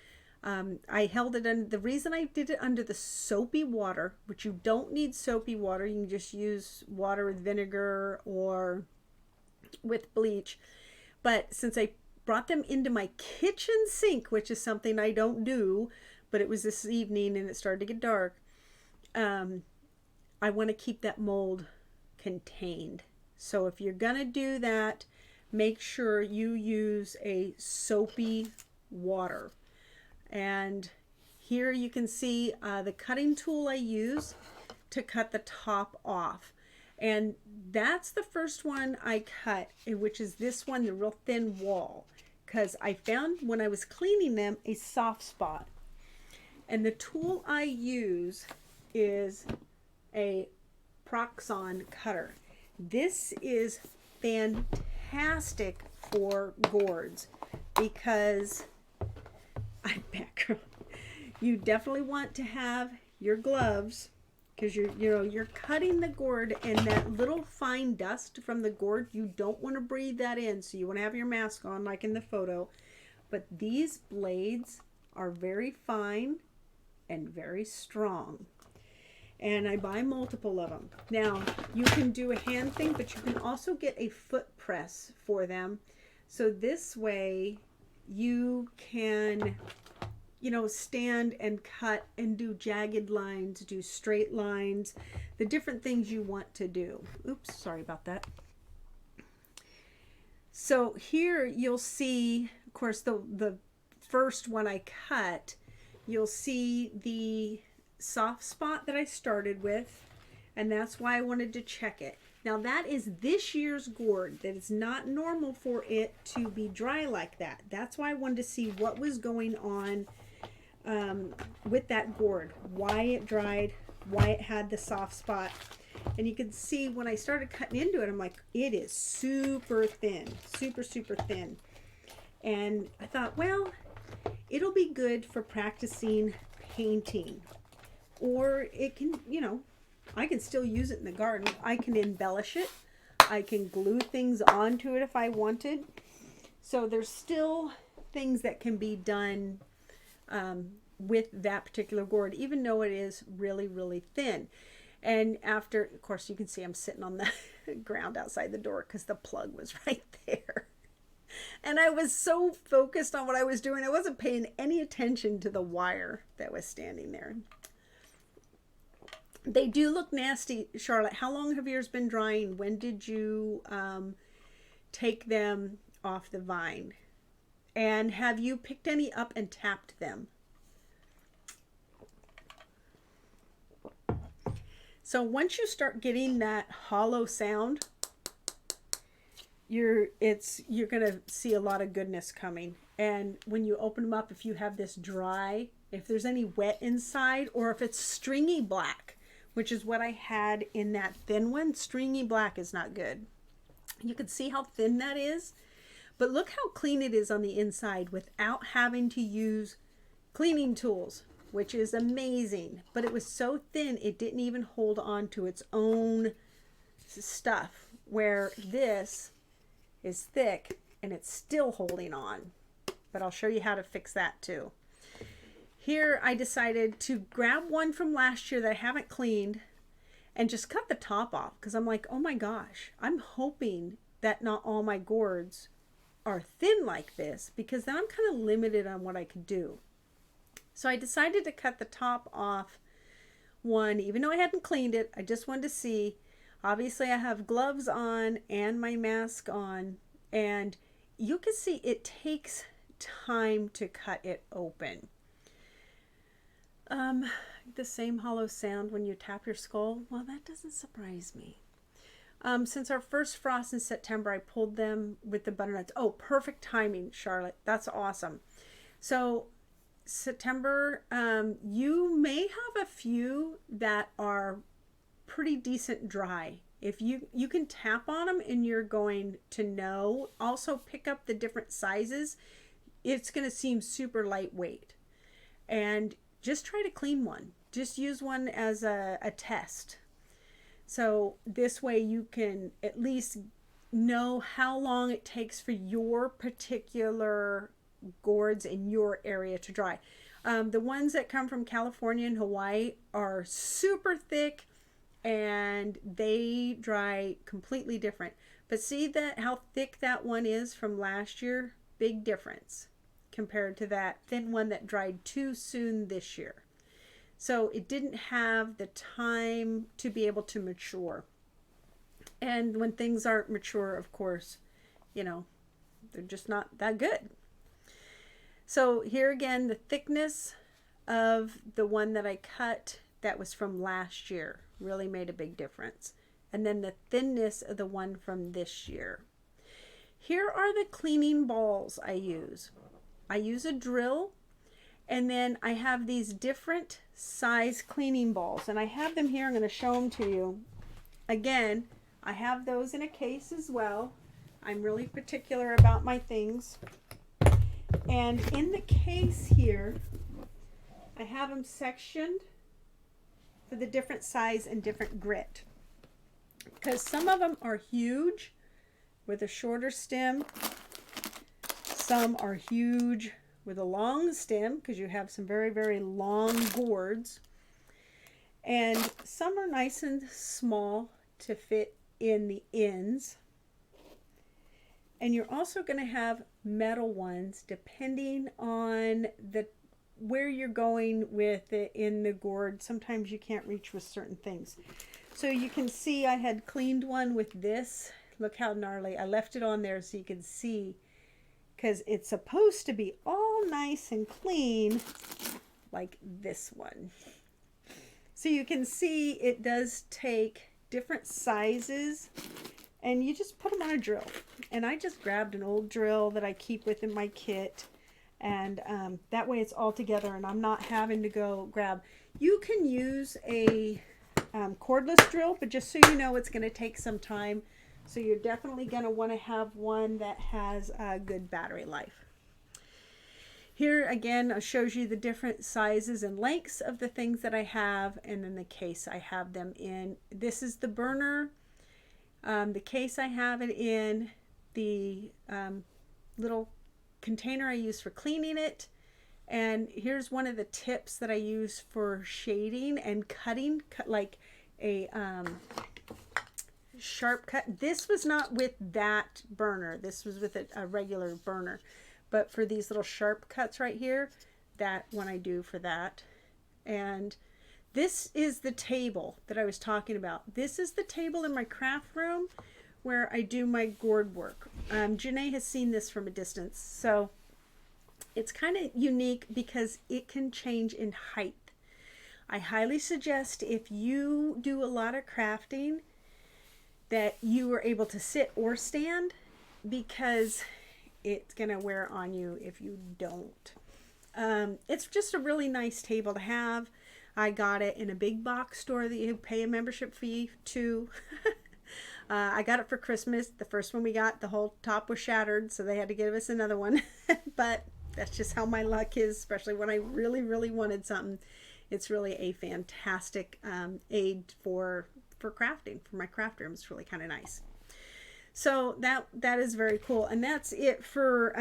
I held it in. The reason I did it under the soapy water, which you don't need soapy water, you can just use water with vinegar or with bleach. But since I brought them into my kitchen sink, which is something I don't do, but it was this evening and it started to get dark, I want to keep that mold contained. So if you're going to do that, make sure you use a soapy water. And here you can see the cutting tool I use to cut the top off. And that's the first one I cut, which is this one, the real thin wall. Because I found when I was cleaning them a soft spot. And the tool I use is a Proxon cutter. This is fantastic for gourds because you definitely want to have your gloves because you're cutting the gourd, and that little fine dust from the gourd, you don't want to breathe that in, so you want to have your mask on like in the photo. But these blades are very fine and very strong, and I buy multiple of them. Now you can do a hand thing, but you can also get a foot press for them, so this way you can stand and cut and do jagged lines, do straight lines, the different things you want to do. Oops, sorry about that. So here you'll see, of course, the first one I cut, you'll see the soft spot that I started with, and that's why I wanted to check it. Now that is this year's gourd. That is not normal for it to be dry like that. That's why I wanted to see what was going on with that gourd, why it dried, why it had the soft spot. And you can see when I started cutting into it, I'm like, it is super thin, super thin. And I thought, well, it'll be good for practicing painting, or it can, I can still use it in the garden. I can embellish it. I can glue things onto it if I wanted. So there's still things that can be done with that particular gourd, even though it is really thin. And after, of course, you can see I'm sitting on the ground outside the door because the plug was right there. And I was so focused on what I was doing, I wasn't paying any attention to the wire that was standing there. They do look nasty. Charlotte, how long have yours been drying? When did you take them off the vine? And have you picked any up and tapped them? So once you start getting that hollow sound, you're gonna see a lot of goodness coming. And when you open them up, if you have this dry, if there's any wet inside, or if it's stringy black, which is what I had in that thin one, stringy black is not good. You can see how thin that is, but look how clean it is on the inside without having to use cleaning tools, which is amazing. But it was so thin, it didn't even hold on to its own stuff, where this is thick and it's still holding on. But I'll show you how to fix that too. Here I decided to grab one from last year that I haven't cleaned and just cut the top off, because I'm like, oh my gosh, I'm hoping that not all my gourds are thin like this, because then I'm kind of limited on what I could do. So I decided to cut the top off one, even though I hadn't cleaned it. I just wanted to see. Obviously I have gloves on and my mask on, and you can see it takes time to cut it open. The same hollow sound when you tap your skull. Well, that doesn't surprise me. Since our first frost in September, I pulled them with the butternuts. Oh, perfect timing, Charlotte. That's awesome. So September, you may have a few that are pretty decent dry. If you can tap on them and you're going to know. Also pick up the different sizes. it's going to seem super lightweight. And just try to clean one. Just use one as a test. So this way you can at least know how long it takes for your particular gourds in your area to dry. The ones that come from California and Hawaii are super thick and they dry completely different. But see that how thick that one is from last year? Big difference compared to that thin one that dried too soon this year. So it didn't have the time to be able to mature. And when things aren't mature, of course, you know, they're just not that good. So here again, the thickness of the one that I cut that was from last year really made a big difference. And then the thinness of the one from this year. Here are the cleaning balls I use. I use a drill, and then I have these different size cleaning balls, and I have them here. I'm going to show them to you. Again, I have those in a case as well. I'm really particular about my things. And in the case here, I have them sectioned for the different size and different grit. Because some of them are huge with a shorter stem. Some are huge with a long stem, because you have some very, very long gourds. And some are nice and small to fit in the ends. And you're also going to have metal ones depending on where you're going with it in the gourd. Sometimes you can't reach with certain things. So you can see I had cleaned one with this. Look how gnarly. I left it on there so you can see, because it's supposed to be all nice and clean like this one. So you can see it does take different sizes, and you just put them on a drill. And I just grabbed an old drill that I keep within my kit, and that way it's all together and I'm not having to go grab. You can use a cordless drill, but just so you know, it's going to take some time. So you're definitely going to want to have one that has a good battery life. Here again, it shows you the different sizes and lengths of the things that I have, and then the case I have them in. This is the burner. The case I have it in, the little container I use for cleaning it. And here's one of the tips that I use for shading and cutting, like a sharp cut. This was not with that burner. This was with a regular burner. But for these little sharp cuts right here, that one I do for that. And this is the table that I was talking about. This is the table in my craft room where I do my gourd work. Janae has seen this from a distance. So it's kind of unique because it can change in height. I highly suggest, if you do a lot of crafting, that you are able to sit or stand, because it's going to wear on you if you don't. It's just a really nice table to have. I got it in a big box store that you pay a membership fee to. I got it for Christmas. The first one we got, the whole top was shattered, so they had to give us another one. But that's just how my luck is, especially when I really, really wanted something. It's really a fantastic aid for crafting, for my craft room. It's really kind of nice. So that is very cool. And that's it for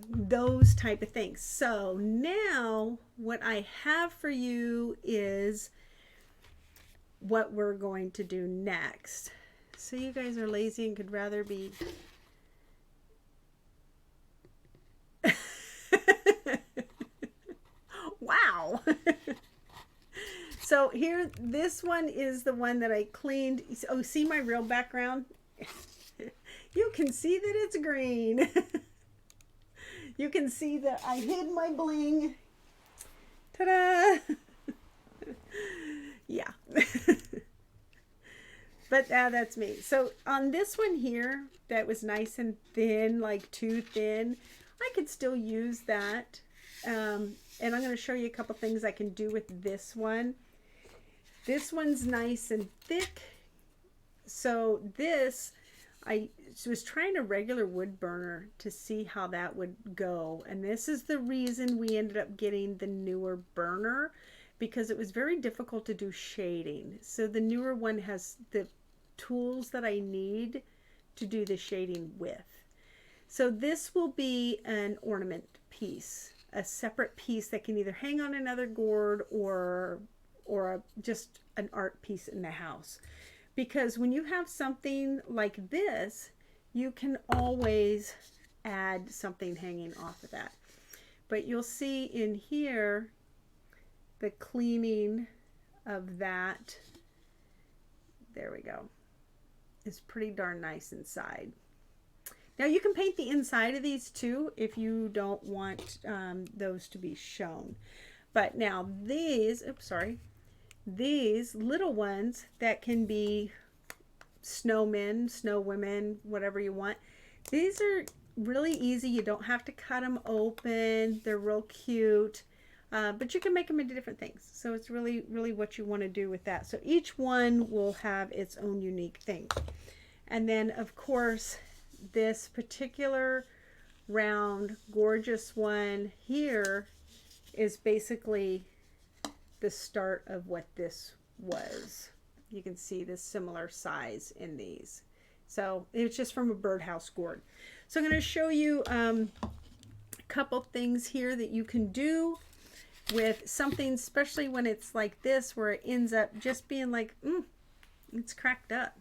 those type of things. So now what I have for you is what we're going to do next. So you guys are lazy and could rather be... Wow. So here, this one is the one that I cleaned. Oh, see my real background? You can see that it's green. You can see that I hid my bling. Ta-da! Yeah. But that's me. So on this one here, that was nice and thin, like too thin, I could still use that. And I'm going to show you a couple things I can do with this one. This one's nice and thick. So this, I was trying a regular wood burner to see how that would go. And this is the reason we ended up getting the newer burner, because it was very difficult to do shading. So the newer one has the tools that I need to do the shading with. So this will be an ornament piece, a separate piece that can either hang on another gourd or just an art piece in the house. Because when you have something like this, you can always add something hanging off of that. But you'll see in here the cleaning of that, there we go, is pretty darn nice inside. Now you can paint the inside of these too if you don't want those to be shown. But now these, oops, sorry, these little ones that can be snowmen, snow women, whatever you want, these are really easy. You don't have to cut them open. They're real cute. But you can make them into different things. So it's really, really what you want to do with that. So each one will have its own unique thing. And then, of course, this particular round, gorgeous one here is basically the start of what this was. You can see this similar size in these. So it's just from a birdhouse gourd. So I'm going to show you a couple things here that you can do with something, especially when it's like this, where it ends up just being like, it's cracked up.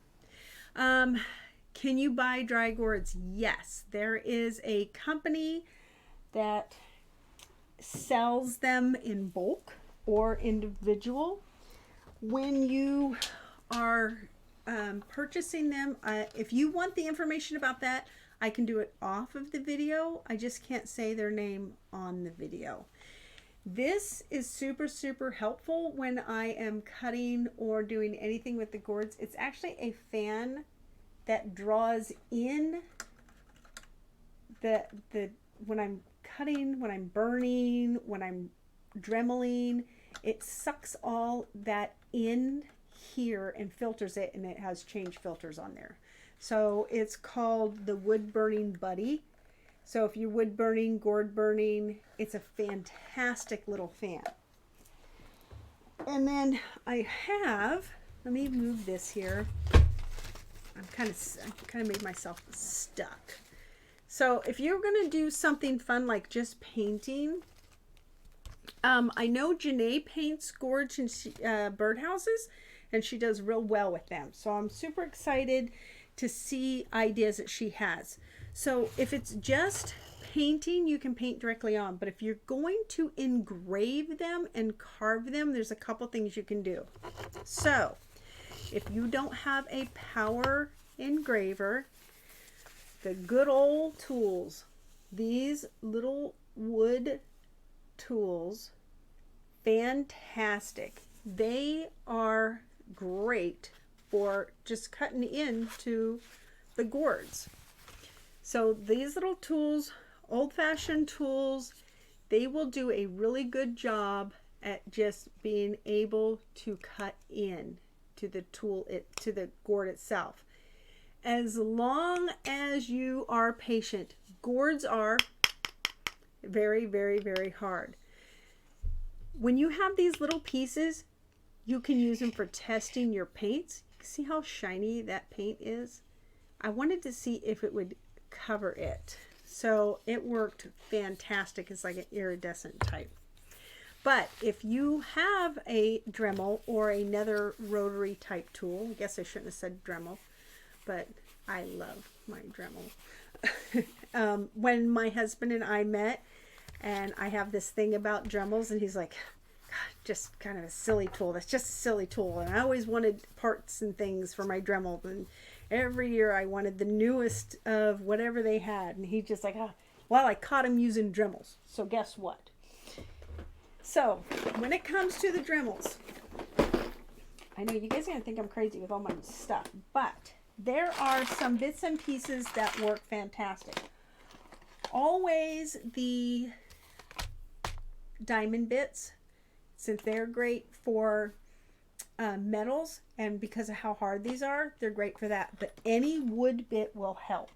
Can you buy dry gourds? Yes, there is a company that sells them in bulk or individual. When you are purchasing them, if you want the information about that, I can do it off of the video. I just can't say their name on the video. This is super, super helpful when I am cutting or doing anything with the gourds. It's actually a fan that draws in the when I'm cutting, when I'm burning, when I'm dremeling, it sucks all that in here and filters it, and it has change filters on there. So it's called the Wood Burning Buddy. So if you're wood burning, gourd burning, it's a fantastic little fan. And then I have, let me move this here. I kind of made myself stuck. So if you're going to do something fun like just painting, I know Janae paints gourds and birdhouses, and she does real well with them. So I'm super excited to see ideas that she has. So if it's just painting, you can paint directly on. But if you're going to engrave them and carve them, there's a couple things you can do. So if you don't have a power engraver, the good old tools, these little wood tools, fantastic. They are great for just cutting into the gourds. So these little tools, old-fashioned tools, they will do a really good job at just being able to cut in to the tool, to the gourd itself. As long as you are patient. Gourds are very, very, very hard. When you have these little pieces, you can use them for testing your paints. You can see how shiny that paint is. I wanted to see if it would cover it. So it worked fantastic. It's like an iridescent type. But if you have a Dremel or another rotary type tool, I guess I shouldn't have said Dremel, but I love my Dremel. When my husband and I met, and I have this thing about Dremels, and he's like, God, just kind of a silly tool. That's just a silly tool. And I always wanted parts and things for my Dremel, and every year I wanted the newest of whatever they had. And he's just like, well, I caught him using Dremels. So guess what? So when it comes to the Dremels, I know you guys are going to think I'm crazy with all my stuff, but there are some bits and pieces that work fantastic. Always the diamond bits, since they're great for metals, and because of how hard these are, they're great for that. But any wood bit will help.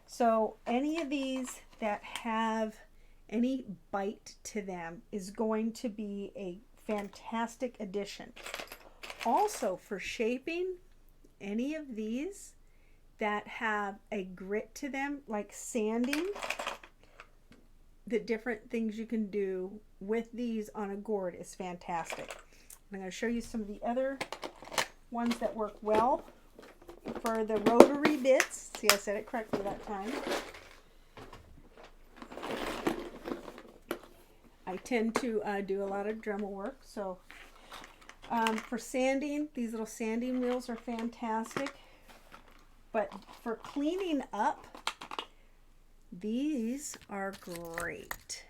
So any of these that have any bite to them is going to be a fantastic addition. Also for shaping, any of these that have a grit to them, like sanding, the different things you can do with these on a gourd is fantastic. I'm going to show you some of the other ones that work well for the rotary bits. See, I said it correctly that time. I tend to do a lot of Dremel work, so for sanding, these little sanding wheels are fantastic. But for cleaning up, these are great.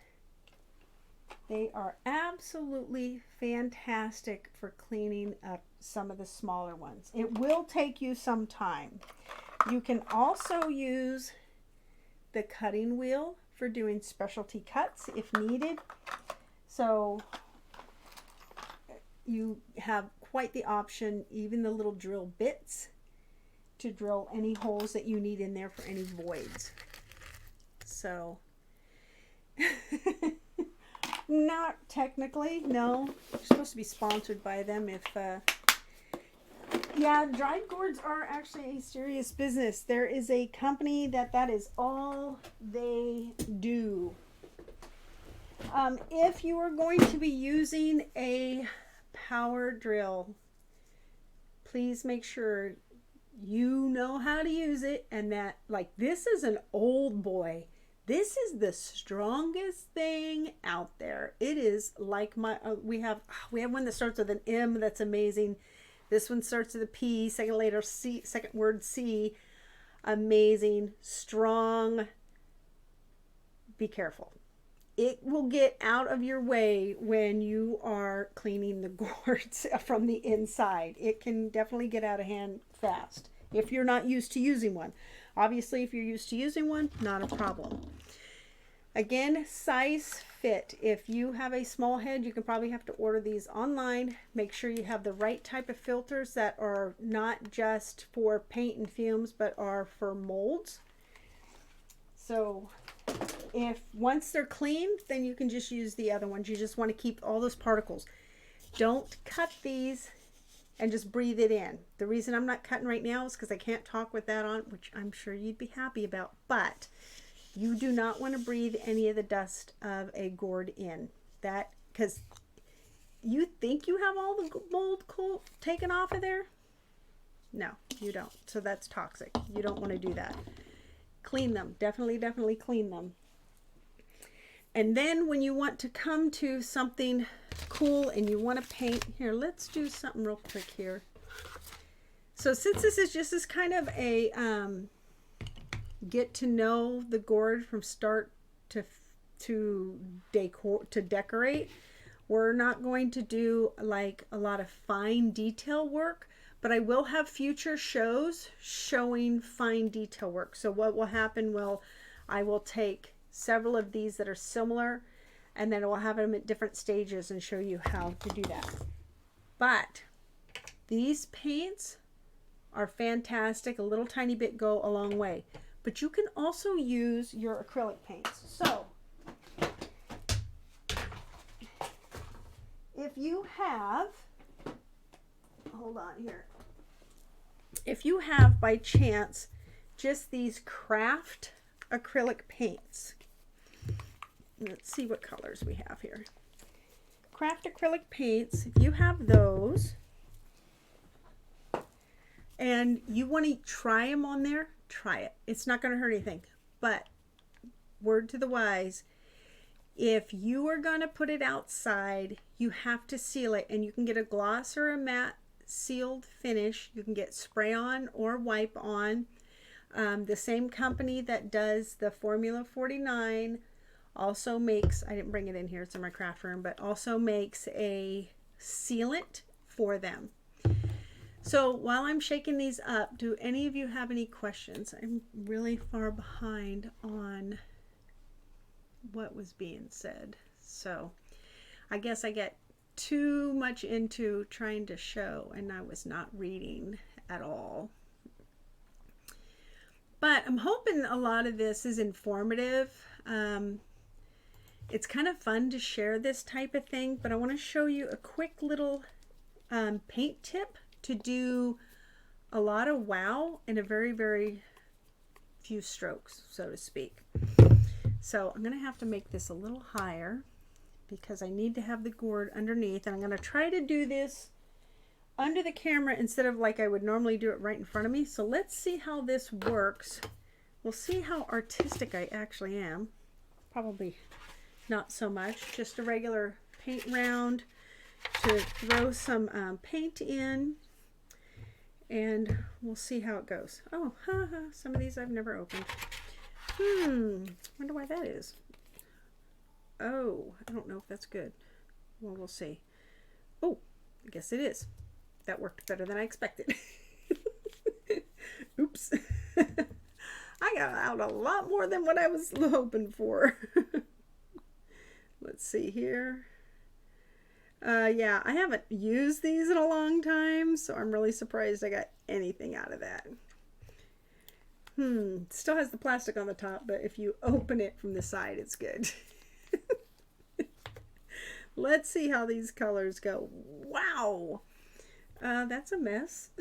They are absolutely fantastic for cleaning up some of the smaller ones. It will take you some time. You can also use the cutting wheel for doing specialty cuts if needed. So you have quite the option, even the little drill bits, to drill any holes that you need in there for any voids. So not technically, no. You're supposed to be sponsored by them if yeah, dried gourds are actually a serious business. There is a company that is all they do. If you are going to be using a power drill, please make sure you know how to use it, and that, like, this is an old boy. This is the strongest thing out there. It is like my we have one that starts with an M that's amazing. This one starts with a P, second word C. Amazing, strong. Be careful. It will get out of your way when you are cleaning the gourds from the inside. It can definitely get out of hand fast if you're not used to using one. Obviously, if you're used to using one, not a problem. Again, size fit. If you have a small head, you can probably have to order these online. Make sure you have the right type of filters that are not just for paint and fumes, but are for molds. So if once they're clean, then you can just use the other ones. You just want to keep all those particles. Don't cut these and just breathe it in. The reason I'm not cutting right now is because I can't talk with that on, which I'm sure you'd be happy about, but you do not want to breathe any of the dust of a gourd in. That, because you think you have all the mold taken off of there. No, you don't. So that's toxic. You don't want to do that. Clean them. Definitely clean them. And then when you want to come to something cool and you want to paint, here, let's do something real quick here. So since this is just this kind of a get to know the gourd from start to decorate, we're not going to do like a lot of fine detail work, but I will have future shows showing fine detail work. So what will happen, I will take several of these that are similar, and then we'll have them at different stages and show you how to do that. But these paints are fantastic. A little tiny bit go a long way. But you can also use your acrylic paints. So if you have, hold on here, if you have by chance just these craft acrylic paints, let's see what colors we have here. Craft acrylic paints, if you have those and you want to try them on there, try it. It's not going to hurt anything. But word to the wise, if you are going to put it outside, you have to seal it, and you can get a gloss or a matte sealed finish. You can get spray on or wipe on. The same company that does the Formula 49 also makes, I didn't bring it in here, it's in my craft room, but also makes a sealant for them. So while I'm shaking these up, do any of you have any questions? I'm really far behind on what was being said. So I guess I get too much into trying to show, and I was not reading at all. But I'm hoping a lot of this is informative. It's kind of fun to share this type of thing, but I want to show you a quick little paint tip to do a lot of wow in a very, very few strokes, so to speak. So I'm going to have to make this a little higher because I need to have the gourd underneath, and I'm going to try to do this under the camera instead of like I would normally do it right in front of me. So let's see how this works. We'll see how artistic I actually am. Probably not so much, just a regular paint round to throw some paint in, and we'll see how it goes. Oh, some of these I've never opened. Wonder why that is. Oh, I don't know if that's good. Well, we'll see. Oh, I guess it is. That worked better than I expected. Oops. I got out a lot more than what I was hoping for. Let's see here. Yeah, I haven't used these in a long time, so I'm really surprised I got anything out of that. Still has the plastic on the top, but if you open it from the side, it's good. Let's see how these colors go. Wow! That's a mess.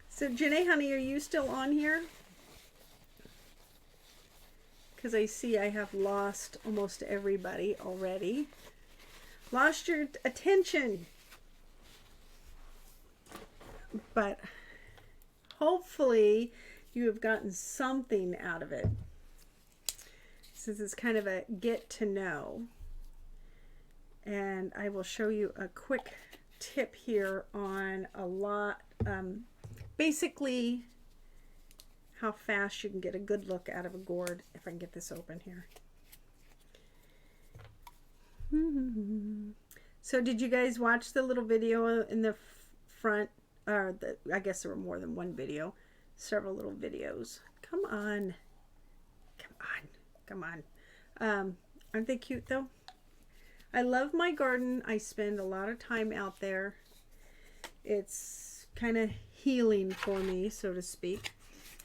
So, Janae, honey, are you still on here? Because I see I have lost almost everybody already. Lost your attention. But hopefully you have gotten something out of it. Since it's kind of a get to know. And I will show you a quick tip here on a lot, basically how fast you can get a good look out of a gourd, if I can get this open here. So did you guys watch the little video in the front? I guess there were more than one video, several little videos. Come on. Come on. Come on. Aren't they cute though? I love my garden. I spend a lot of time out there. It's kind of healing for me, so to speak.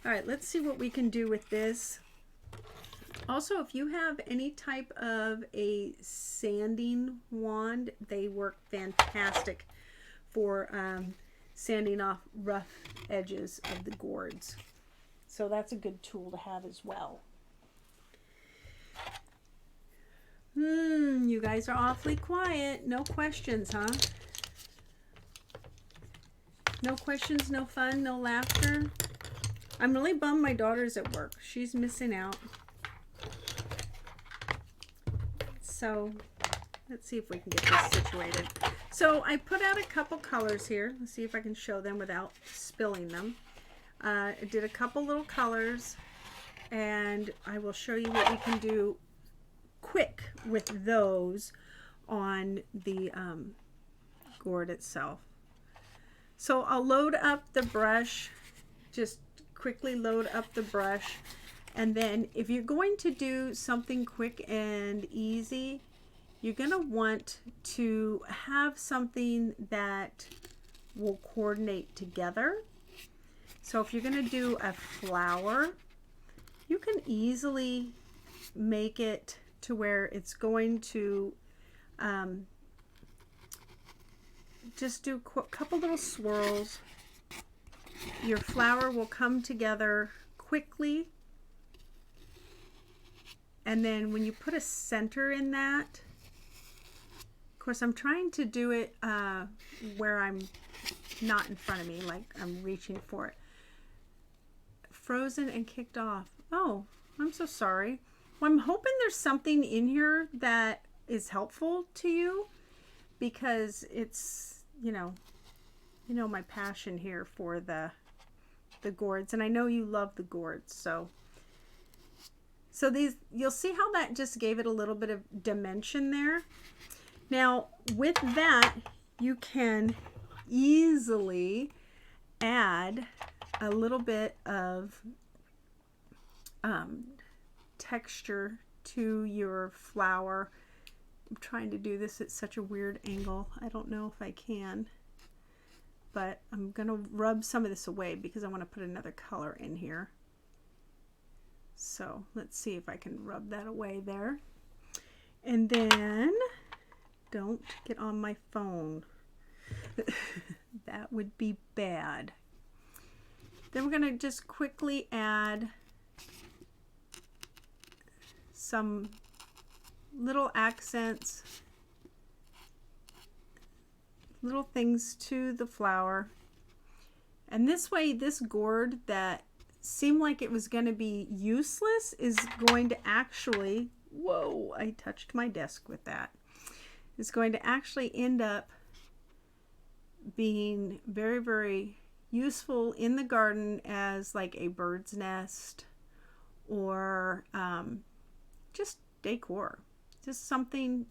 All right, let's see what we can do with this. Also, if you have any type of a sanding wand, they work fantastic for sanding off rough edges of the gourds. So that's a good tool to have as well. You guys are awfully quiet. No questions, huh? No questions, no fun, no laughter. I'm really bummed my daughter's at work. She's missing out. So let's see if we can get this situated. So I put out a couple colors here. Let's see if I can show them without spilling them. I did a couple little colors, and I will show you what we can do quick with those on the gourd itself. So I'll load up the brush, just quickly load up the brush, and then if you're going to do something quick and easy, you're going to want to have something that will coordinate together. So if you're going to do a flower, you can easily make it to where it's going to just do a couple little swirls. Your flower will come together quickly, and then when you put a center in that, of course I'm trying to do it where I'm not in front of me, like I'm reaching for it. Frozen and kicked off. Oh, I'm so sorry. Well, I'm hoping there's something in here that is helpful to you, because it's, you know my passion here for the gourds, and I know you love the gourds. So these, you'll see how that just gave it a little bit of dimension there. Now with that, you can easily add a little bit of texture to your flower. I'm trying to do this at such a weird angle. I don't know if I can, but I'm going to rub some of this away because I want to put another color in here. So let's see if I can rub that away there. And then, don't get on my phone. That would be bad. Then we're going to just quickly add some little accents, little things to the flower. And this way, this gourd that seemed like it was going to be useless is going to actually, whoa, I touched my desk with that, is going to actually end up being very, very useful in the garden as like a bird's nest or just decor. Just something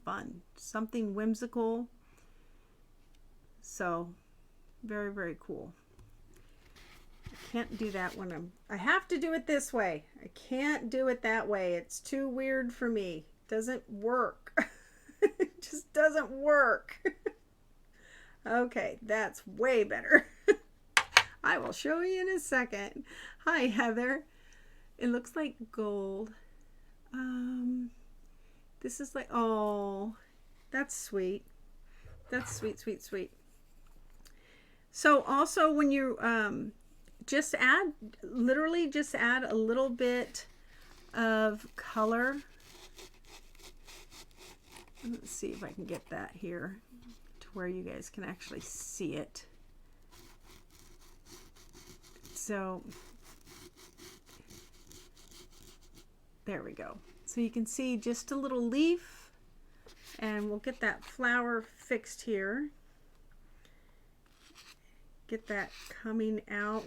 fun, something whimsical. So very, very cool. I can't do that when I have to do it this way. I can't do it that way. It's too weird for me. It doesn't work. It just doesn't work. Okay, that's way better. I will show you in a second. Hi, Heather. It looks like gold. This is like, oh, that's sweet. That's sweet, sweet, sweet. So also when you just add, literally just add a little bit of color. Let's see if I can get that here to where you guys can actually see it. So there we go. So you can see just a little leaf, and we'll get that flower fixed here. Get that coming out.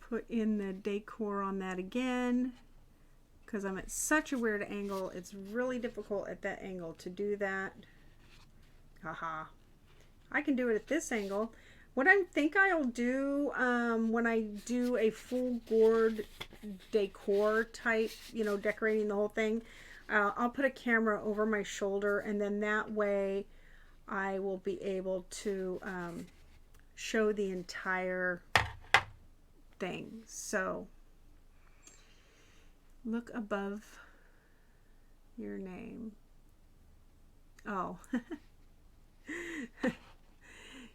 Put in the decor on that again, because I'm at such a weird angle. It's really difficult at that angle to do that. Haha. I can do it at this angle. What I think I'll do when I do a full gourd decor type, you know, decorating the whole thing, I'll put a camera over my shoulder, and then that way I will be able to show the entire thing. So look above your name. Oh.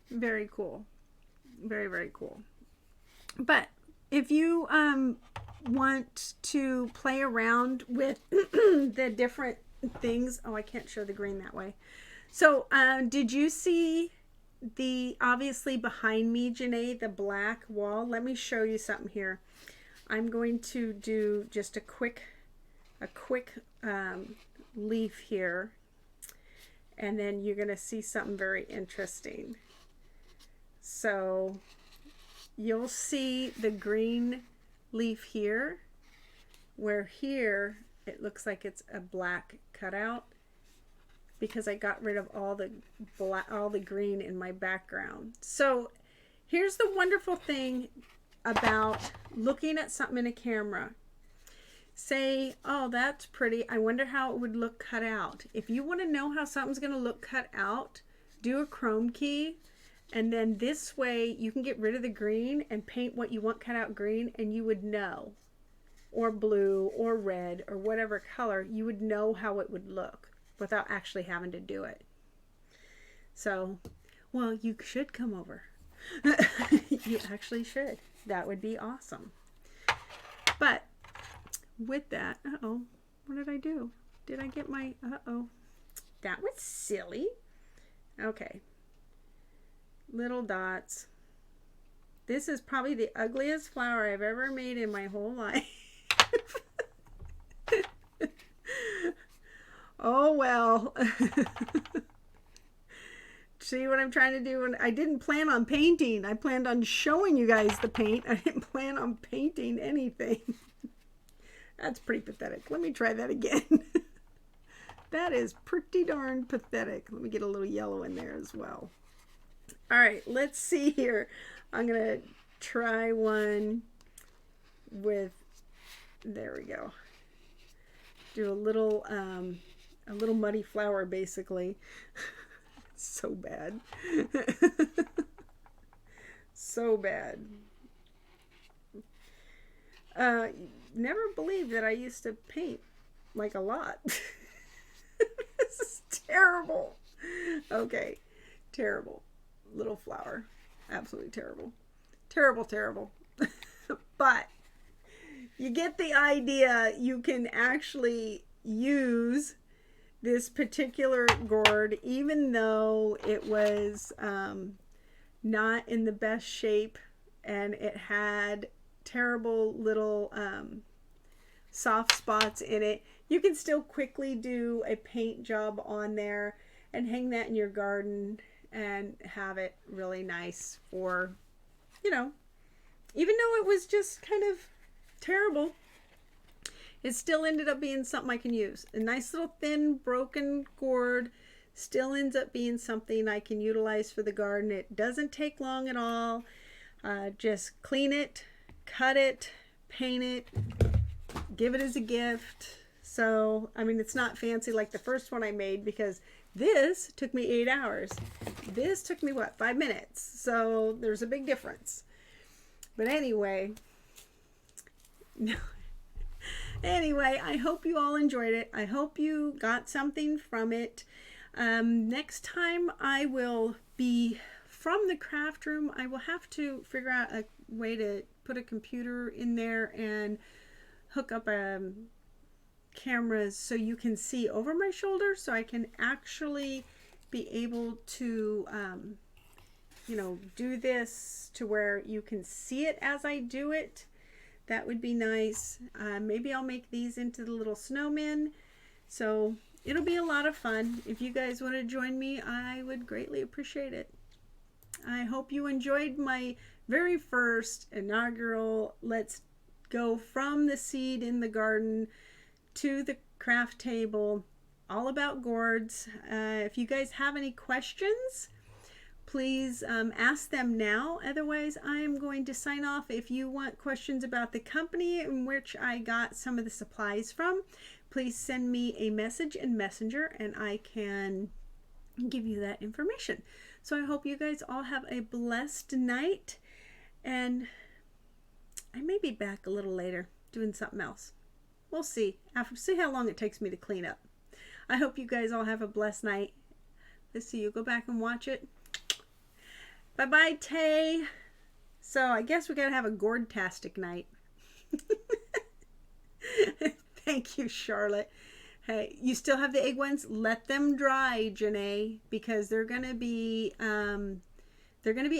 Very cool. Very, very cool. But if you want to play around with the different things, oh, I can't show the green that way. So did you see the, obviously behind me, Janae, the black wall? Let me show you something here. I'm going to do just a quick leaf here, and then you're going to see something very interesting. So you'll see the green leaf here, where here it looks like it's a black cutout, because I got rid of all the green in my background. So here's the wonderful thing about looking at something in a camera. Say, oh, that's pretty. I wonder how it would look cut out. If you want to know how something's going to look cut out, do a chrome key. And then this way you can get rid of the green and paint what you want cut out green, and you would know, or blue or red or whatever color, you would know how it would look without actually having to do it. So, well, you should come over. You actually should. That would be awesome. But with that, uh-oh, what did I do? Did I get my, uh-oh, that was silly. Okay. Little dots. This is probably the ugliest flower I've ever made in my whole life. Oh well. See what I'm trying to do? And I didn't plan on painting. I planned on showing you guys the paint. I didn't plan on painting anything. That's pretty pathetic. Let me try that again. That is pretty darn pathetic. Let me get a little yellow in there as well. All right, let's see here. I'm going to try one with There we go. Do a little muddy flour, basically. So bad. So bad. Never believed that I used to paint like a lot. This is terrible. Okay, terrible. Little flower. Absolutely terrible. Terrible, terrible. But you get the idea. You can actually use this particular gourd, even though it was not in the best shape and it had terrible little soft spots in it. You can still quickly do a paint job on there and hang that in your garden and have it really nice for, you know, even though it was just kind of terrible, it still ended up being something I can use. A nice little thin broken gourd still ends up being something I can utilize for the garden. It doesn't take long at all. Just clean it, cut it, paint it, give it as a gift. So, I mean, it's not fancy like the first one I made, because this took me 8 hours. This took me, what, 5 minutes? So there's a big difference. But anyway, anyway, I hope you all enjoyed it. I hope you got something from it. Next time I will be from the craft room. I will have to figure out a way to put a computer in there and hook up cameras so you can see over my shoulder, so I can actually be able to you know, do this to where you can see it as I do it. That would be nice. Maybe I'll make these into the little snowmen. So it'll be a lot of fun. If you guys want to join me, I would greatly appreciate it. I hope you enjoyed my very first inaugural Let's Go from the seed in the garden to the craft table, all about gourds. If you guys have any questions, please ask them now. Otherwise, I am going to sign off. If you want questions about the company in which I got some of the supplies from, please send me a message in Messenger and I can give you that information. So I hope you guys all have a blessed night, and I may be back a little later doing something else. We'll see. See how long it takes me to clean up. I hope you guys all have a blessed night. Let's see, you go back and watch it. Bye-bye, Tay. So I guess we got to have a gourd-tastic night. Thank you, Charlotte. Hey, you still have the egg ones? Let them dry, Janae, because they're gonna be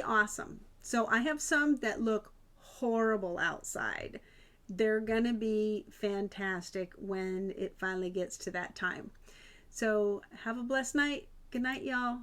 awesome. So I have some that look horrible outside. They're gonna be fantastic when it finally gets to that time. So have a blessed night. Good night, y'all.